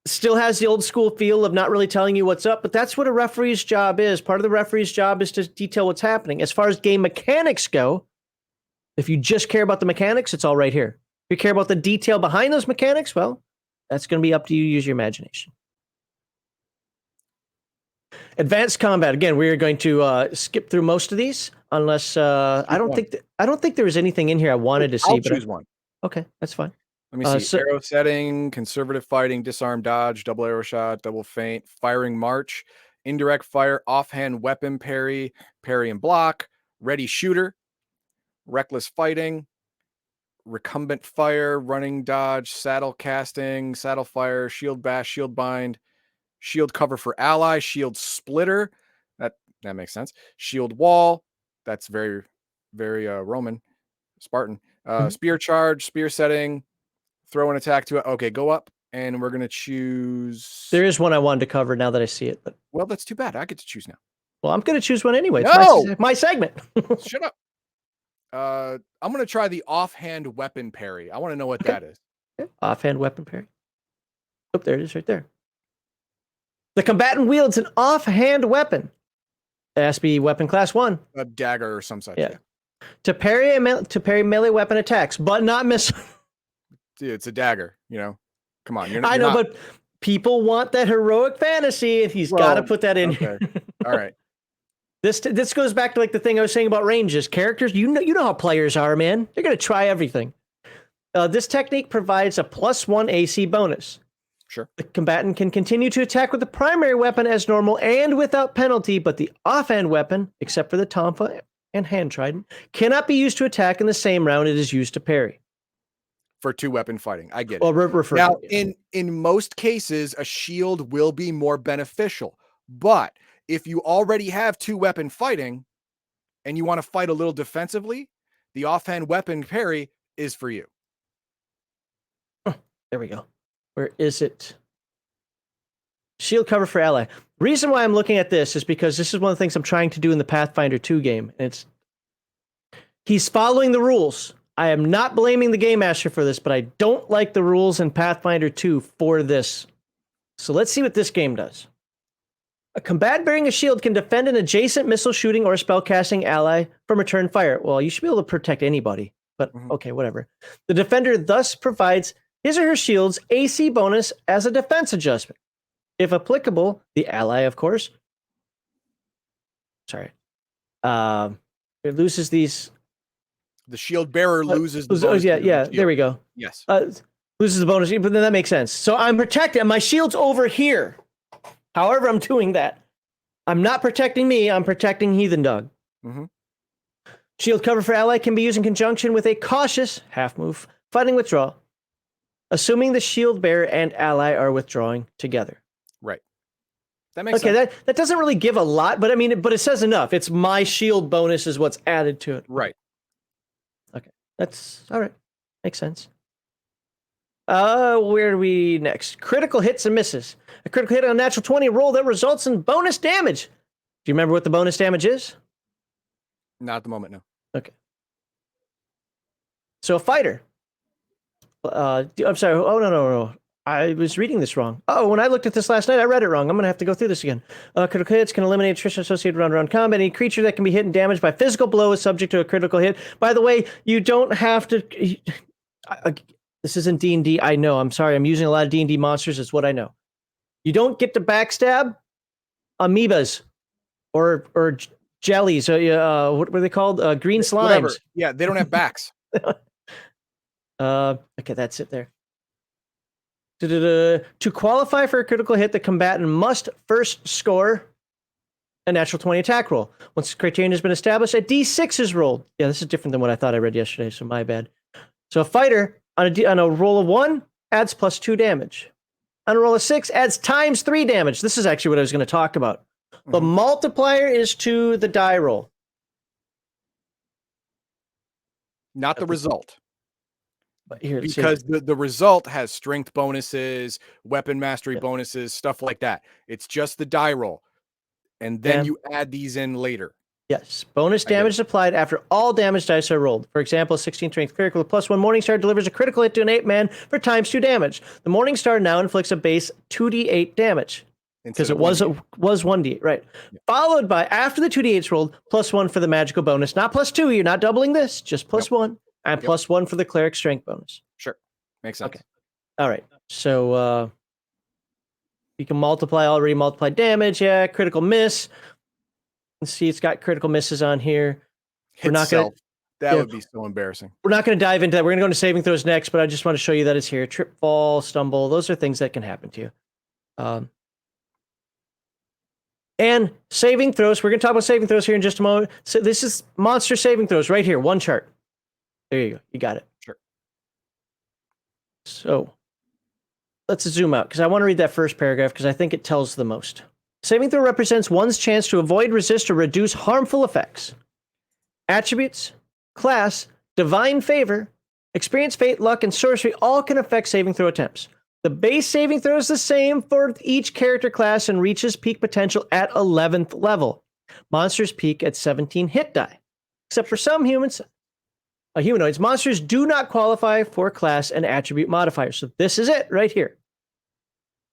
Still has the old school feel of not really telling you what's up, but that's what a referee's job is. Part of the referee's job is to detail what's happening. As far as game mechanics go, if you just care about the mechanics, it's all right here. If you care about the detail behind those mechanics, well, that's going to be up to you. Use your imagination. Advanced combat. Again, we are going to skip through most of these, unless I don't think there was anything in here I wanted to see. I'll choose one. Okay, that's fine. Let me see. Arrow setting, conservative fighting, disarm dodge, double arrow shot, double feint, firing march, indirect fire, offhand weapon parry, parry and block, ready shooter, reckless fighting, recumbent fire, running dodge, saddle casting, saddle fire, shield bash, shield bind, shield cover for ally, shield splitter. That makes sense. Shield wall. That's very, very Roman, Spartan. Spear charge, spear setting, throw an attack to it. Okay, go up, and we're gonna choose. There is one I wanted to cover now that I see it, but well, that's too bad. I get to choose now. Well, I'm gonna choose one anyway. No! It's my segment. Shut up. I'm gonna try the offhand weapon parry. I want to know what that is. Offhand weapon parry. Oh, there it is, right there. The combatant wields an offhand weapon. It has to be weapon class 1. A dagger or some such. Yeah. To parry melee weapon attacks, but not miss. Dude, it's a dagger. Come on. I know, but people want that heroic fantasy, and he's got to put that in here. All right. This goes back to like the thing I was saying about ranges. Characters, you know how players are, man. They're gonna try everything. This technique provides a +1 AC bonus. Sure. The combatant can continue to attack with the primary weapon as normal and without penalty, but the offhand weapon, except for the tonfa and hand trident, cannot be used to attack in the same round it is used to parry. For 2-weapon fighting. I get it. Well, now, in most cases, a shield will be more beneficial. But if you already have 2-weapon fighting and you want to fight a little defensively, the offhand weapon parry is for you. There we go. Where is it? Shield cover for ally. Reason why I'm looking at this is because this is one of the things I'm trying to do in the Pathfinder 2 game. And he's following the rules. I am not blaming the Game Master for this, but I don't like the rules in Pathfinder 2 for this. So let's see what this game does. A combatant bearing a shield can defend an adjacent missile shooting or spell casting ally from return fire. Well, you should be able to protect anybody, but okay, whatever. The defender thus provides his or her shield's AC bonus as a defense adjustment. If applicable, the ally, of course. Sorry. It loses these. The shield bearer loses the bonus. Yeah, there we go. Yes. Loses the bonus, but then that makes sense. So I'm protected. My shield's over here. However, I'm doing that. I'm not protecting me. I'm protecting Heathen Dog. Shield cover for ally can be used in conjunction with a cautious half move fighting withdrawal, assuming the shield bearer and ally are withdrawing together. Right. That makes sense. Okay, that doesn't really give a lot, but I mean, but it says enough. It's my shield bonus is what's added to it. Right. Okay, that's all right. Makes sense. Where are we next? Critical hits and misses. A critical hit on a natural 20 roll that results in bonus damage. Do you remember what the bonus damage is? Not at the moment, no. Okay. So a fighter. I'm sorry. Oh, no. I was reading this wrong. Oh, when I looked at this last night, I read it wrong. I'm going to have to go through this again. Critical hits can eliminate attrition associated with round-to-round combat. Any creature that can be hit and damaged by physical blow is subject to a critical hit. By the way, you don't have to... This isn't D&D. I know. I'm sorry. I'm using a lot of D&D monsters. It's what I know. You don't get to backstab amoebas or jellies. What were they called? Green slimes. Whatever. Yeah, they don't have backs. Okay, that's it there. To qualify for a critical hit, the combatant must first score a natural 20 attack roll. Once the criterion has been established, a D6 is rolled. Yeah, this is different than what I thought I read yesterday, so my bad. So a fighter on a roll of 1 adds +2 damage. On a roll of 6 adds ×3 damage. This is actually what I was going to talk about. The multiplier is to the die roll. Not the result. But here, because the result has strength bonuses, weapon mastery bonuses, stuff like that. It's just the die roll. And then you add these in later. Yes. Bonus damage is applied after all damage dice are rolled. For example, 16 strength critical with +1 Morningstar delivers a critical hit to an 8-man for ×2 damage. The Morningstar now inflicts a base 2d8 damage. Because it was 1d8, right? Yeah. Followed by, after the 2d8's rolled, +1 for the magical bonus. Not +2. You're not doubling this. Just +1. And +1 for the cleric strength bonus. Sure. Makes sense. Okay. All right. So you can already multiply damage. Yeah. Critical miss. Let's see. It's got critical misses on here. We're not going to. That would be so embarrassing. We're not going to dive into that. We're going to go into saving throws next, but I just want to show you that it's here. Trip, fall, stumble. Those are things that can happen to you. And saving throws. We're going to talk about saving throws here in just a moment. So this is monster saving throws right here. One chart. There you go. You got it. Sure. So let's zoom out because I want to read that first paragraph because I think it tells the most. Saving throw represents one's chance to avoid, resist, or reduce harmful effects. Attributes, class, divine favor, experience, fate, luck, and sorcery all can affect saving throw attempts. The base saving throw is the same for each character class and reaches peak potential at 11th level. Monsters peak at 17 hit die. Except for some humanoids, monsters do not qualify for class and attribute modifiers. So this is it right here.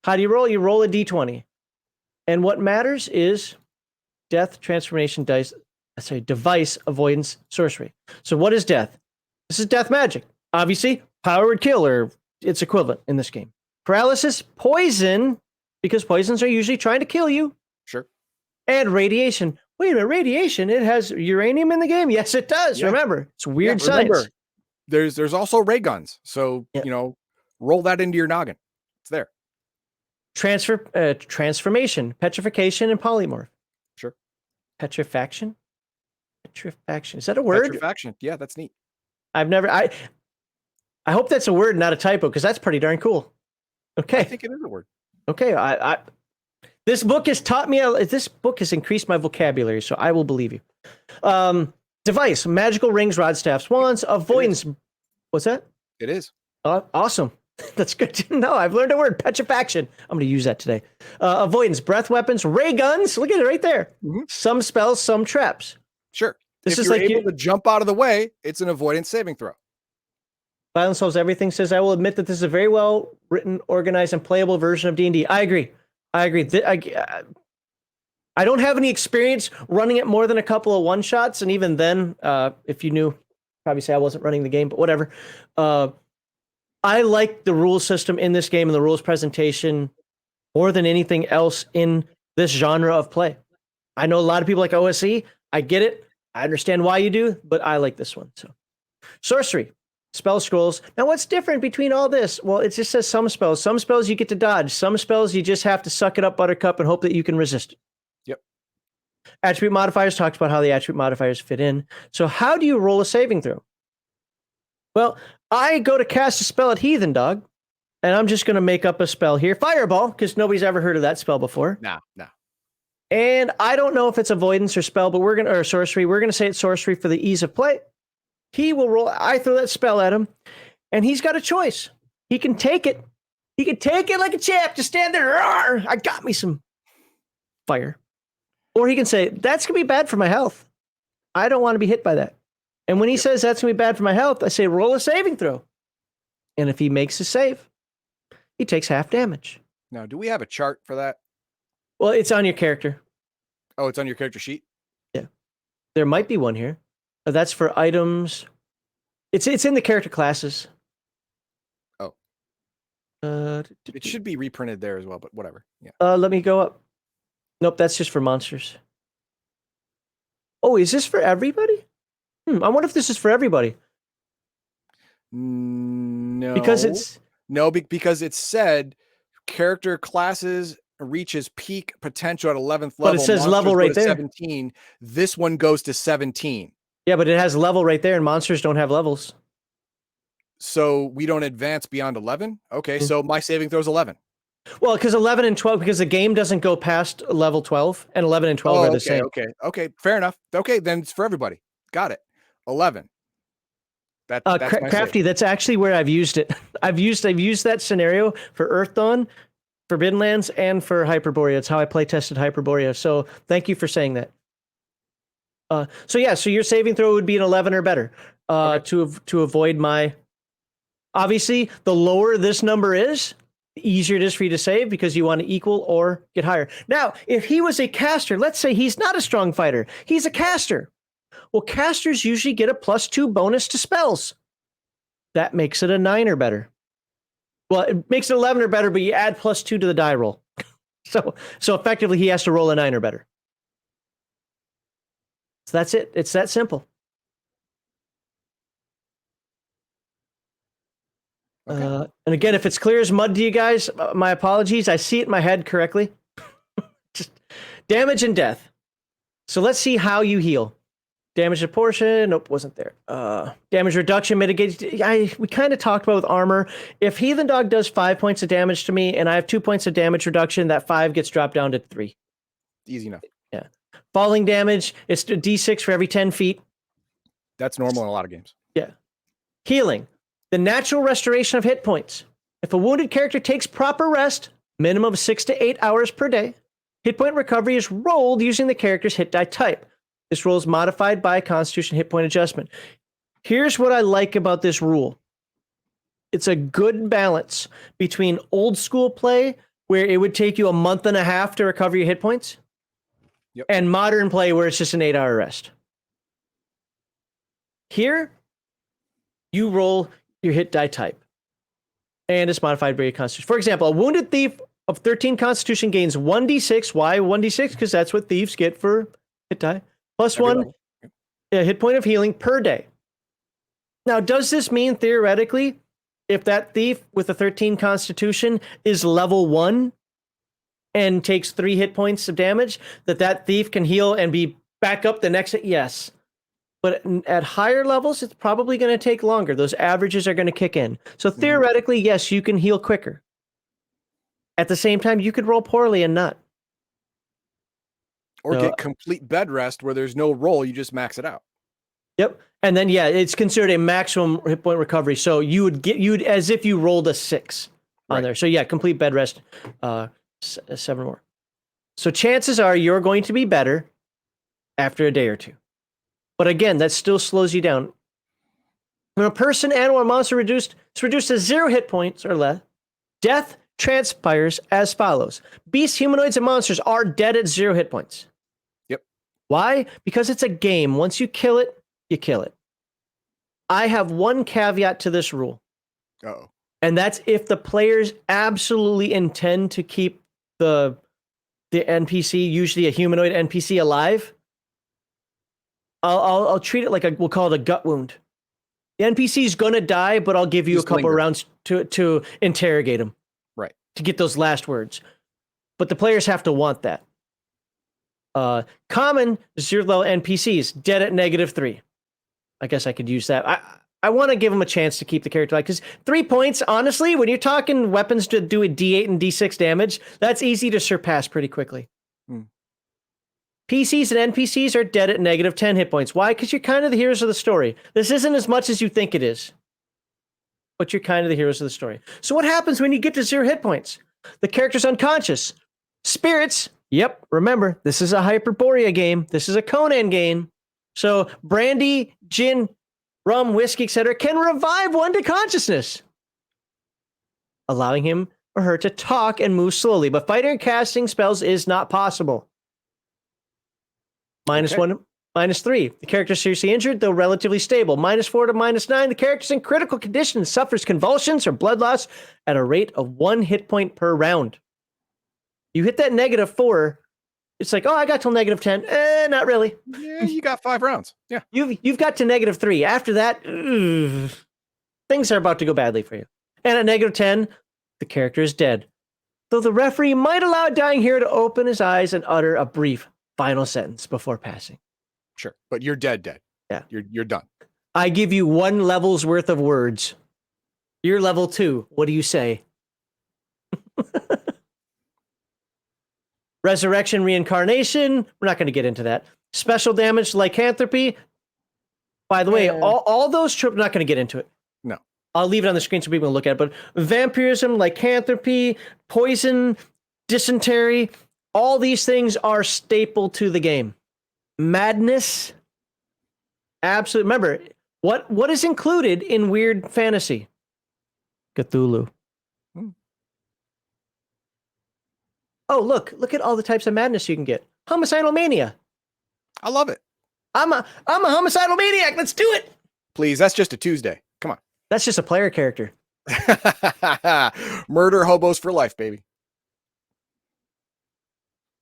How do you roll? You roll a d20. And what matters is death, transformation, device, avoidance, sorcery. So what is death? This is death magic. Obviously, power would kill or its equivalent in this game. Paralysis, poison, because poisons are usually trying to kill you. Sure. And radiation. Wait a minute, radiation, it has uranium in the game? Yes, it does. Yeah. Remember, it's weird science. Remember, there's also ray guns. So, roll that into your noggin. It's there. Transformation, petrification, and polymorph. Sure. Petrifaction? Petrifaction. Is that a word? Petrifaction. Yeah, that's neat. I hope that's a word, not a typo, because that's pretty darn cool. Okay. I think it is a word. Okay. This book has taught me, this book has increased my vocabulary, so I will believe you. Device, magical rings, rod, staffs, wands, avoidance. What's that? It is. Awesome. That's good to know. I've learned a word, petrifaction. I'm going to use that today. Avoidance, breath weapons, ray guns. Look at it right there. Mm-hmm. Some spells, some traps. Sure. If you're able to jump out of the way, it's an avoidance saving throw. Violence Solves Everything says, I will admit that this is a very well written, organized, and playable version of D&D. I agree. I don't have any experience running it more than a couple of one-shots, and even then, if you knew, probably say I wasn't running the game, but whatever. I like the rule system in this game and the rules presentation more than anything else in this genre of play. I know a lot of people like OSE. I get it. I understand why you do, but I like this one. So, sorcery, spell scrolls. Now, what's different between all this? Well, it just says some spells. Some spells you get to dodge. Some spells you just have to suck it up, Buttercup, and hope that you can resist it. Yep. Attribute modifiers talks about how the attribute modifiers fit in. So, how do you roll a saving throw? Well, I go to cast a spell at Heathen Dog, and I'm just going to make up a spell here. Fireball, because nobody's ever heard of that spell before. No. And I don't know if it's avoidance or spell, but or sorcery. We're going to say it's sorcery for the ease of play. He will roll. I throw that spell at him, and he's got a choice. He can take it. He can take it like a champ. Just stand there. Rawr, I got me some fire. Or he can say, that's going to be bad for my health. I don't want to be hit by that. And when he says that's going to be bad for my health, I say, roll a saving throw. And if he makes a save, he takes half damage. Now, do we have a chart for that? Well, it's on your character. Oh, it's on your character sheet? Yeah. There might be one here. That's for items. It's in the character classes. Oh. It should be reprinted there as well, but whatever. Yeah. Let me go up. Nope, that's just for monsters. Oh, is this for everybody? I wonder if this is for everybody. No. Because it said character classes reaches peak potential at 11th level. But it says level right there. 17. This one goes to 17. Yeah, but it has level right there, and monsters don't have levels. So we don't advance beyond 11? Okay, so my saving throw is 11. Well, because 11 and 12, because the game doesn't go past level 12, and 11 and 12 are the same. Okay, fair enough. Okay, then it's for everybody. Got it. 11. That's Crafty, that's actually where I've used it. I've used that scenario for Earth Dawn, Forbidden Lands, and for Hyperborea. It's how I play tested Hyperborea. So thank you for saying that. So your saving throw would be an 11 or better to avoid my. Obviously, the lower this number is, the easier it is for you to save because you want to equal or get higher. Now, if he was a caster, let's say he's not a strong fighter, he's a caster. Well, casters usually get a +2 bonus to spells. That makes it a 9 or better. Well, it makes it 11 or better, but you add +2 to the die roll. So effectively, he has to roll a 9 or better. So that's it. It's that simple. Okay. And again, if it's clear as mud to you guys, my apologies. I see it in my head correctly. Just damage and death. So let's see how you heal. Damage to portion. Nope, wasn't there. Damage reduction mitigates. We kind of talked about with armor. If Heathen Dog does 5 points of damage to me and I have 2 points of damage reduction, that 5 gets dropped down to 3. Easy enough. Yeah. Falling damage, it's a D6 for every 10 feet. That's normal in a lot of games. Yeah. Healing. The natural restoration of hit points. If a wounded character takes proper rest, minimum of 6 to 8 hours per day, hit point recovery is rolled using the character's hit die type. This roll is modified by a Constitution hit point adjustment. Here's what I like about this rule. It's a good balance between old school play, where it would take you a month and a half to recover your hit points, and modern play, where it's just an 8-hour rest. Here, you roll your hit die type, and it's modified by your Constitution. For example, a wounded thief of 13 Constitution gains 1d6. Why 1d6? Because that's what thieves get for hit die. +1 hit point of healing per day. Now, does this mean theoretically, if that thief with a 13 Constitution is level 1 and takes 3 hit points of damage, that thief can heal and be back up the next? Yes. But at higher levels, it's probably going to take longer. Those averages are going to kick in. So theoretically, yes, you can heal quicker. At the same time, you could roll poorly and not. Or get complete bed rest where there's no roll, you just max it out. Yep. And then, it's considered a maximum hit point recovery. So you'd as if you rolled a 6 on there. So complete bed rest, 7 more. So chances are you're going to be better after a day or 2. But again, that still slows you down. When a person, animal, or monster is reduced to 0 hit points or less, death transpires as follows. Beasts, humanoids, and monsters are dead at 0 hit points. Why? Because it's a game. Once you kill it, you kill it. I have one caveat to this rule. Uh-oh. And that's if the players absolutely intend to keep the NPC, usually a humanoid NPC, alive, I'll treat it like we'll call it a gut wound. The NPC is gonna die, but I'll give you a couple rounds to interrogate him, right? To get those last words. But the players have to want that. Common 0 level NPCs dead at -3. I guess I could use that. I want to give them a chance to keep the character alive because 3 points, honestly, when you're talking weapons to do a D8 and D6 damage, that's easy to surpass pretty quickly. PCs and NPCs are dead at -10 hit points. Why? Because you're kind of the heroes of the story. This isn't as much as you think it is, but you're kind of the heroes of the story. So what happens when you get to 0 hit points? The character's unconscious. Spirits, yep, remember, this is a Hyperborea game. This is a Conan game. So brandy, gin, rum, whiskey, etc. can revive one to consciousness, allowing him or her to talk and move slowly. But fighting and casting spells is not possible. -1, -3. The character is seriously injured, though relatively stable. -4 to -9. The character is in critical condition and suffers convulsions or blood loss at a rate of 1 hit point per round. You hit that -4, it's like, oh, I got till -10. Not really. Yeah, you got 5 rounds. Yeah. You've got to -3. After that, things are about to go badly for you. And at -10, the character is dead. Though the referee might allow a dying hero to open his eyes and utter a brief final sentence before passing. Sure. But you're dead. Yeah. You're done. I give you 1 level's worth of words. You're level 2. What do you say? Resurrection, reincarnation. We're not going to get into that. Special damage, lycanthropy. By the way, all those tropes, not going to get into it. No. I'll leave it on the screen so people can look at it. But vampirism, lycanthropy, poison, dysentery, all these things are staple to the game. Madness. Absolutely. Remember, what is included in weird fantasy? Cthulhu. Oh, look at all the types of madness you can get. Homicidal mania. I love it. I'm a homicidal maniac. Let's do it. Please, that's just a Tuesday. Come on. That's just a player character. Murder hobos for life, baby.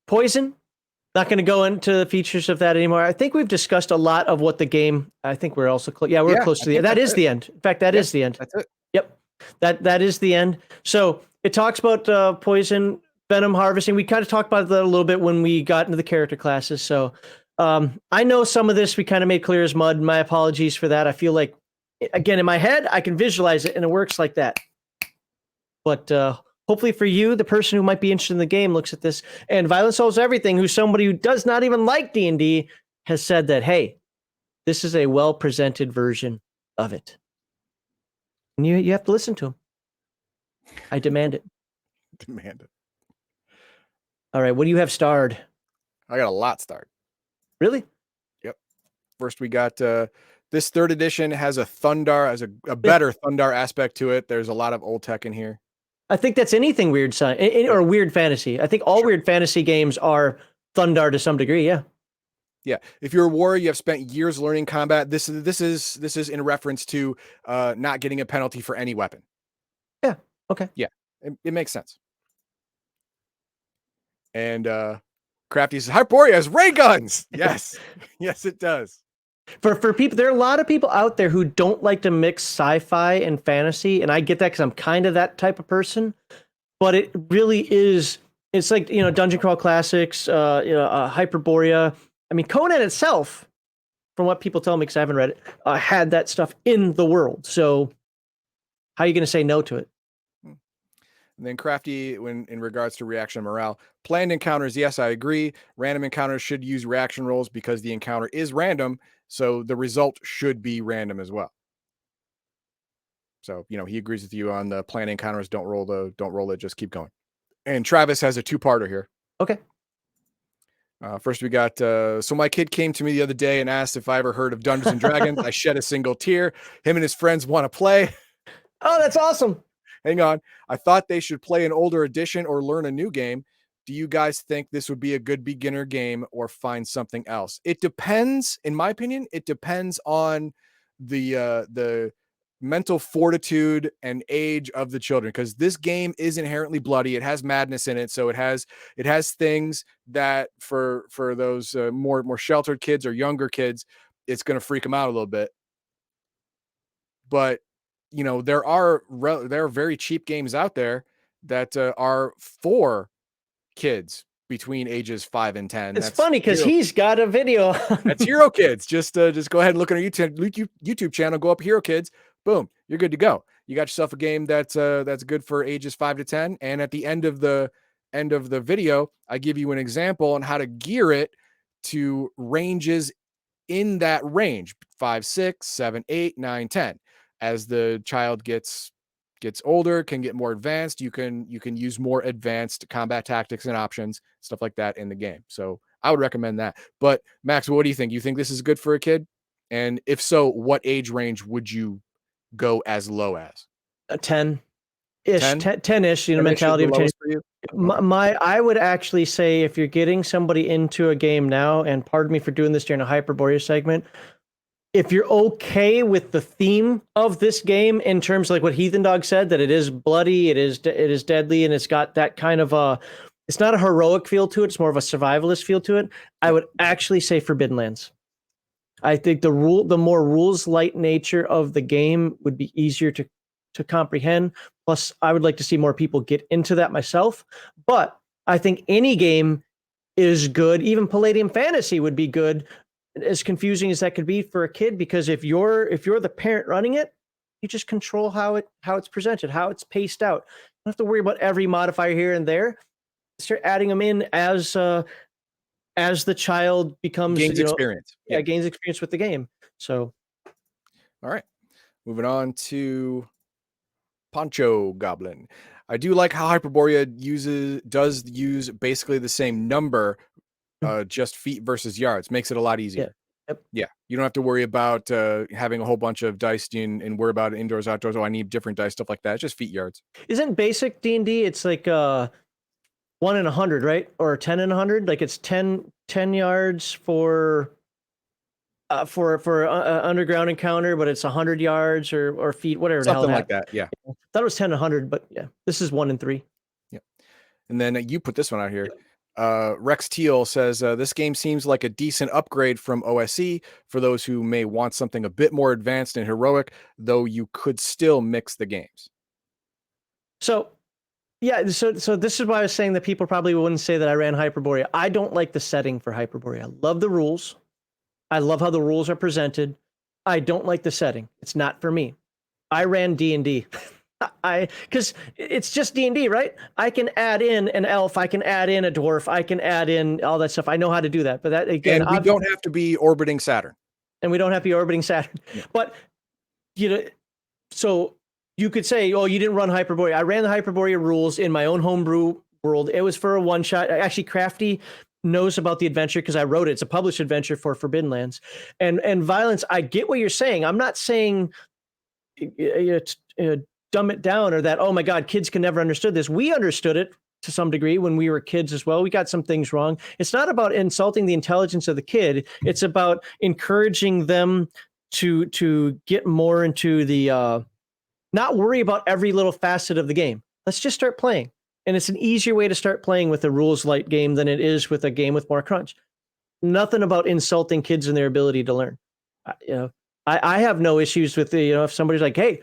Poison. Not going to go into the features of that anymore. I think we've discussed a lot of what the game. I think we're also close. Yeah, we're close to the end. That is the end. In fact, that is the end. That's it. Yep. That is the end. So it talks about poison, venom harvesting. We kind of talked about that a little bit when we got into the character classes. So I know some of this we kind of made clear as mud. My apologies for that. I feel like, again, in my head, I can visualize it and it works like that. But hopefully for you, the person who might be interested in the game looks at this, and Violence Solves Everything, who's somebody who does not even like D&D, has said that, hey, this is a well-presented version of it. And you have to listen to him. I demand it. Demand it. All right, what do you have starred? I got a lot starred. Really? Yep. First, we got this 3rd edition has a Thundar, has a better Thundar aspect to it. There's a lot of old tech in here. I think that's anything weird or weird fantasy. I think all weird fantasy games are Thundar to some degree. Yeah. Yeah. If you're a warrior, you have spent years learning combat. This is in reference to not getting a penalty for any weapon. Yeah. Okay. Yeah. It makes sense. And Crafty says Hyperborea has ray guns. Yes. Yes, it does. For people, there are a lot of people out there who don't like to mix sci-fi and fantasy, and I get that because I'm kind of that type of person. But it really is. It's like, Dungeon Crawl Classics, Hyperborea. I mean, Conan itself, from what people tell me, because I haven't read it, had that stuff in the world. So, how are you going to say no to it? And then Crafty, when in regards to reaction morale, planned encounters, yes, I agree. Random encounters should use reaction rolls because the encounter is random, so the result should be random as well. So, he agrees with you on the planned encounters. Don't roll it, just keep going. And Travis has a 2-parter here. Okay. First, we got, so my kid came to me the other day and asked if I ever heard of Dungeons and Dragons. I shed a single tear. Him and his friends want to play. Oh, that's awesome. Hang on. I thought they should play an older edition or learn a new game. Do you guys think this would be a good beginner game or find something else? It depends, in my opinion, it depends on the mental fortitude and age of the children, because this game is inherently bloody. It has madness in it, so it has things that for those more sheltered kids or younger kids, it's going to freak them out a little bit. But there are very cheap games out there that are for kids between ages 5 and 10. It's funny because he's got a video. That's Hero Kids. Just go ahead and look at our YouTube channel. Go up Hero Kids. Boom, you're good to go. You got yourself a game that's good for ages 5 to 10. And at the end of the video, I give you an example on how to gear it to ranges in that range: 5, 6, 7, 8, 9, 10. As the child gets older, can get more advanced, you can use more advanced combat tactics and options, stuff like that in the game. So I would recommend that. But Max, what do you think? You think this is good for a kid? And if so, what age range would you go as low as? 10-ish, 10-ish, mentality of change. I would actually say, if you're getting somebody into a game now, and pardon me for doing this during a Hyperborea segment, if you're okay with the theme of this game, in terms of like what Heathen Dog said, that it is bloody, it is deadly, and it's got that kind of it's not a heroic feel to it, it's more of a survivalist feel to it, I would actually say Forbidden Lands. I think the more rules light nature of the game would be easier to comprehend. Plus, I would like to see more people get into that myself. But I think any game is good. Even Palladium Fantasy would be good, as confusing as that could be for a kid, because if you're the parent running it, you just control how it's presented, how it's paced out. You don't have to worry about every modifier here and there. Start adding them in as the child gains experience. Gains experience with the game. So, all right, moving on to Poncho Goblin. I do like how Hyperborea does use basically the same number, just feet versus yards. Makes it a lot easier. Yep. Yeah, you don't have to worry about having a whole bunch of dice and worry about indoors, outdoors. Oh, I need different dice, stuff like that. It's just feet, yards. Isn't basic D&D? It's like 1 in 100, right? Or 10 in 100. Like it's 10 yards for underground encounter, but it's 100 yards or feet, whatever something the hell like that. Yeah, I thought it was 10 in 100, but yeah, this is 1 in 3. Yeah, and then you put this one out here. Rex Teal says this game seems like a decent upgrade from OSE for those who may want something a bit more advanced and heroic, though you could still mix the games. So yeah, so this is why I was saying that people probably wouldn't say that I ran Hyperborea. I don't like the setting for Hyperborea. I love the rules. I love how the rules are presented. I don't like the setting. It's not for me. I ran D&D. Because it's just D&D, right? I can add in an elf, I can add in a dwarf, I can add in all that stuff. I know how to do that. But that, again, and we don't have to be orbiting Saturn. And we don't have to be orbiting Saturn. Yeah. But so you could say, oh, you didn't run Hyperborea. I ran the Hyperborea rules in my own homebrew world. It was for a one shot. Actually, Crafty knows about the adventure because I wrote it. It's a published adventure for Forbidden Lands. And Violence, I get what you're saying. I'm not saying dumb it down, or that, oh my God, kids can never understood this. We understood it to some degree when we were kids as well. We got some things wrong. It's not about insulting the intelligence of the kid. It's about encouraging them to get more into the, not worry about every little facet of the game. Let's just start playing. And it's an easier way to start playing with a rules light game than it is with a game with more crunch. Nothing about insulting kids and their ability to learn. I have no issues with if somebody's like, hey,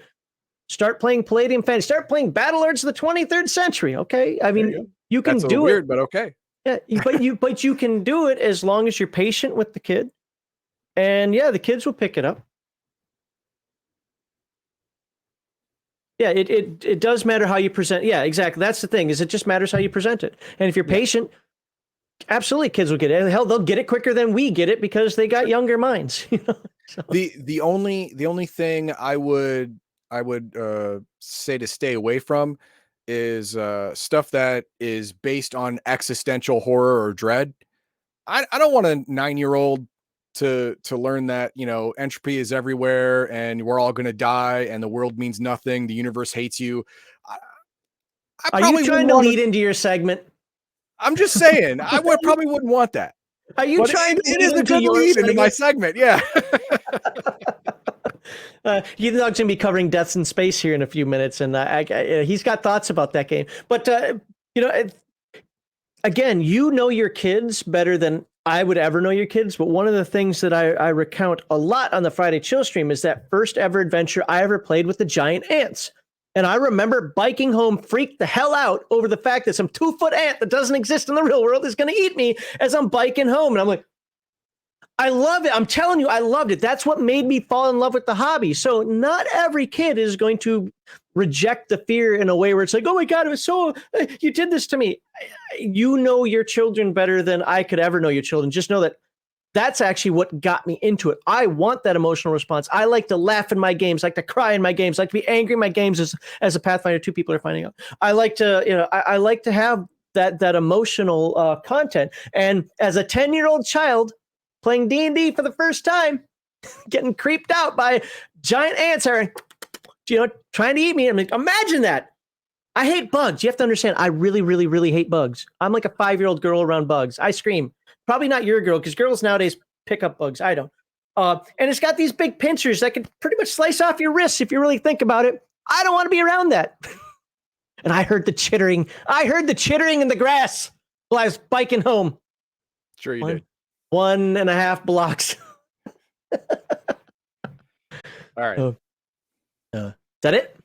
start playing Palladium Fantasy, start playing Battlelords of the 23rd century. Okay. I mean, you can do weird, but okay. Yeah. But you can do it as long as you're patient with the kid. And yeah, the kids will pick it up. Yeah, it does matter how you present. Yeah, exactly. That's the thing, is it just matters how you present it. And if you're patient, absolutely, kids will get it. Hell, they'll get it quicker than we get it because they got younger minds. So. The only thing I would say to stay away from is stuff that is based on existential horror or dread. I don't want a 9-year-old to learn that entropy is everywhere and we're all going to die and the world means nothing, the universe hates you. Are you trying to lead into your segment? I'm just saying, probably wouldn't want that. Are you But trying to it is a good your lead into my segment. Yeah. You dog's gonna be covering Deaths in Space here in a few minutes, and he's got thoughts about that game. But you know, again, you know your kids better than I would ever know your kids. But one of the things that I recount a lot on the Friday Chill stream is that first ever adventure I ever played with the giant ants. And I remember biking home, freaked the hell out over the fact that some 2-foot ant that doesn't exist in the real world is going to eat me as I'm biking home. And I'm like, I love it. I'm telling you, I loved it. That's what made me fall in love with the hobby. So not every kid is going to reject the fear in a way where it's like, oh my God, it was so, you did this to me. You know your children better than I could ever know your children. Just know that that's actually what got me into it. I want that emotional response. I like to laugh in my games, like to cry in my games, like to be angry in my games as a Pathfinder 2 people are finding out. I like to, I like to have that emotional content. And as a 10-year-old child playing D&D for the first time, getting creeped out by giant ants are, trying to eat me. I'm like, imagine that. I hate bugs. You have to understand, I really, really, really hate bugs. I'm like a 5-year-old girl around bugs. I scream. Probably not your girl, because girls nowadays pick up bugs. I don't. And it's got these big pincers that can pretty much slice off your wrists if you really think about it. I don't want to be around that. And I heard the chittering. I heard the chittering in the grass while I was biking home. Sure you did. 1.5 blocks. All right. Is that it?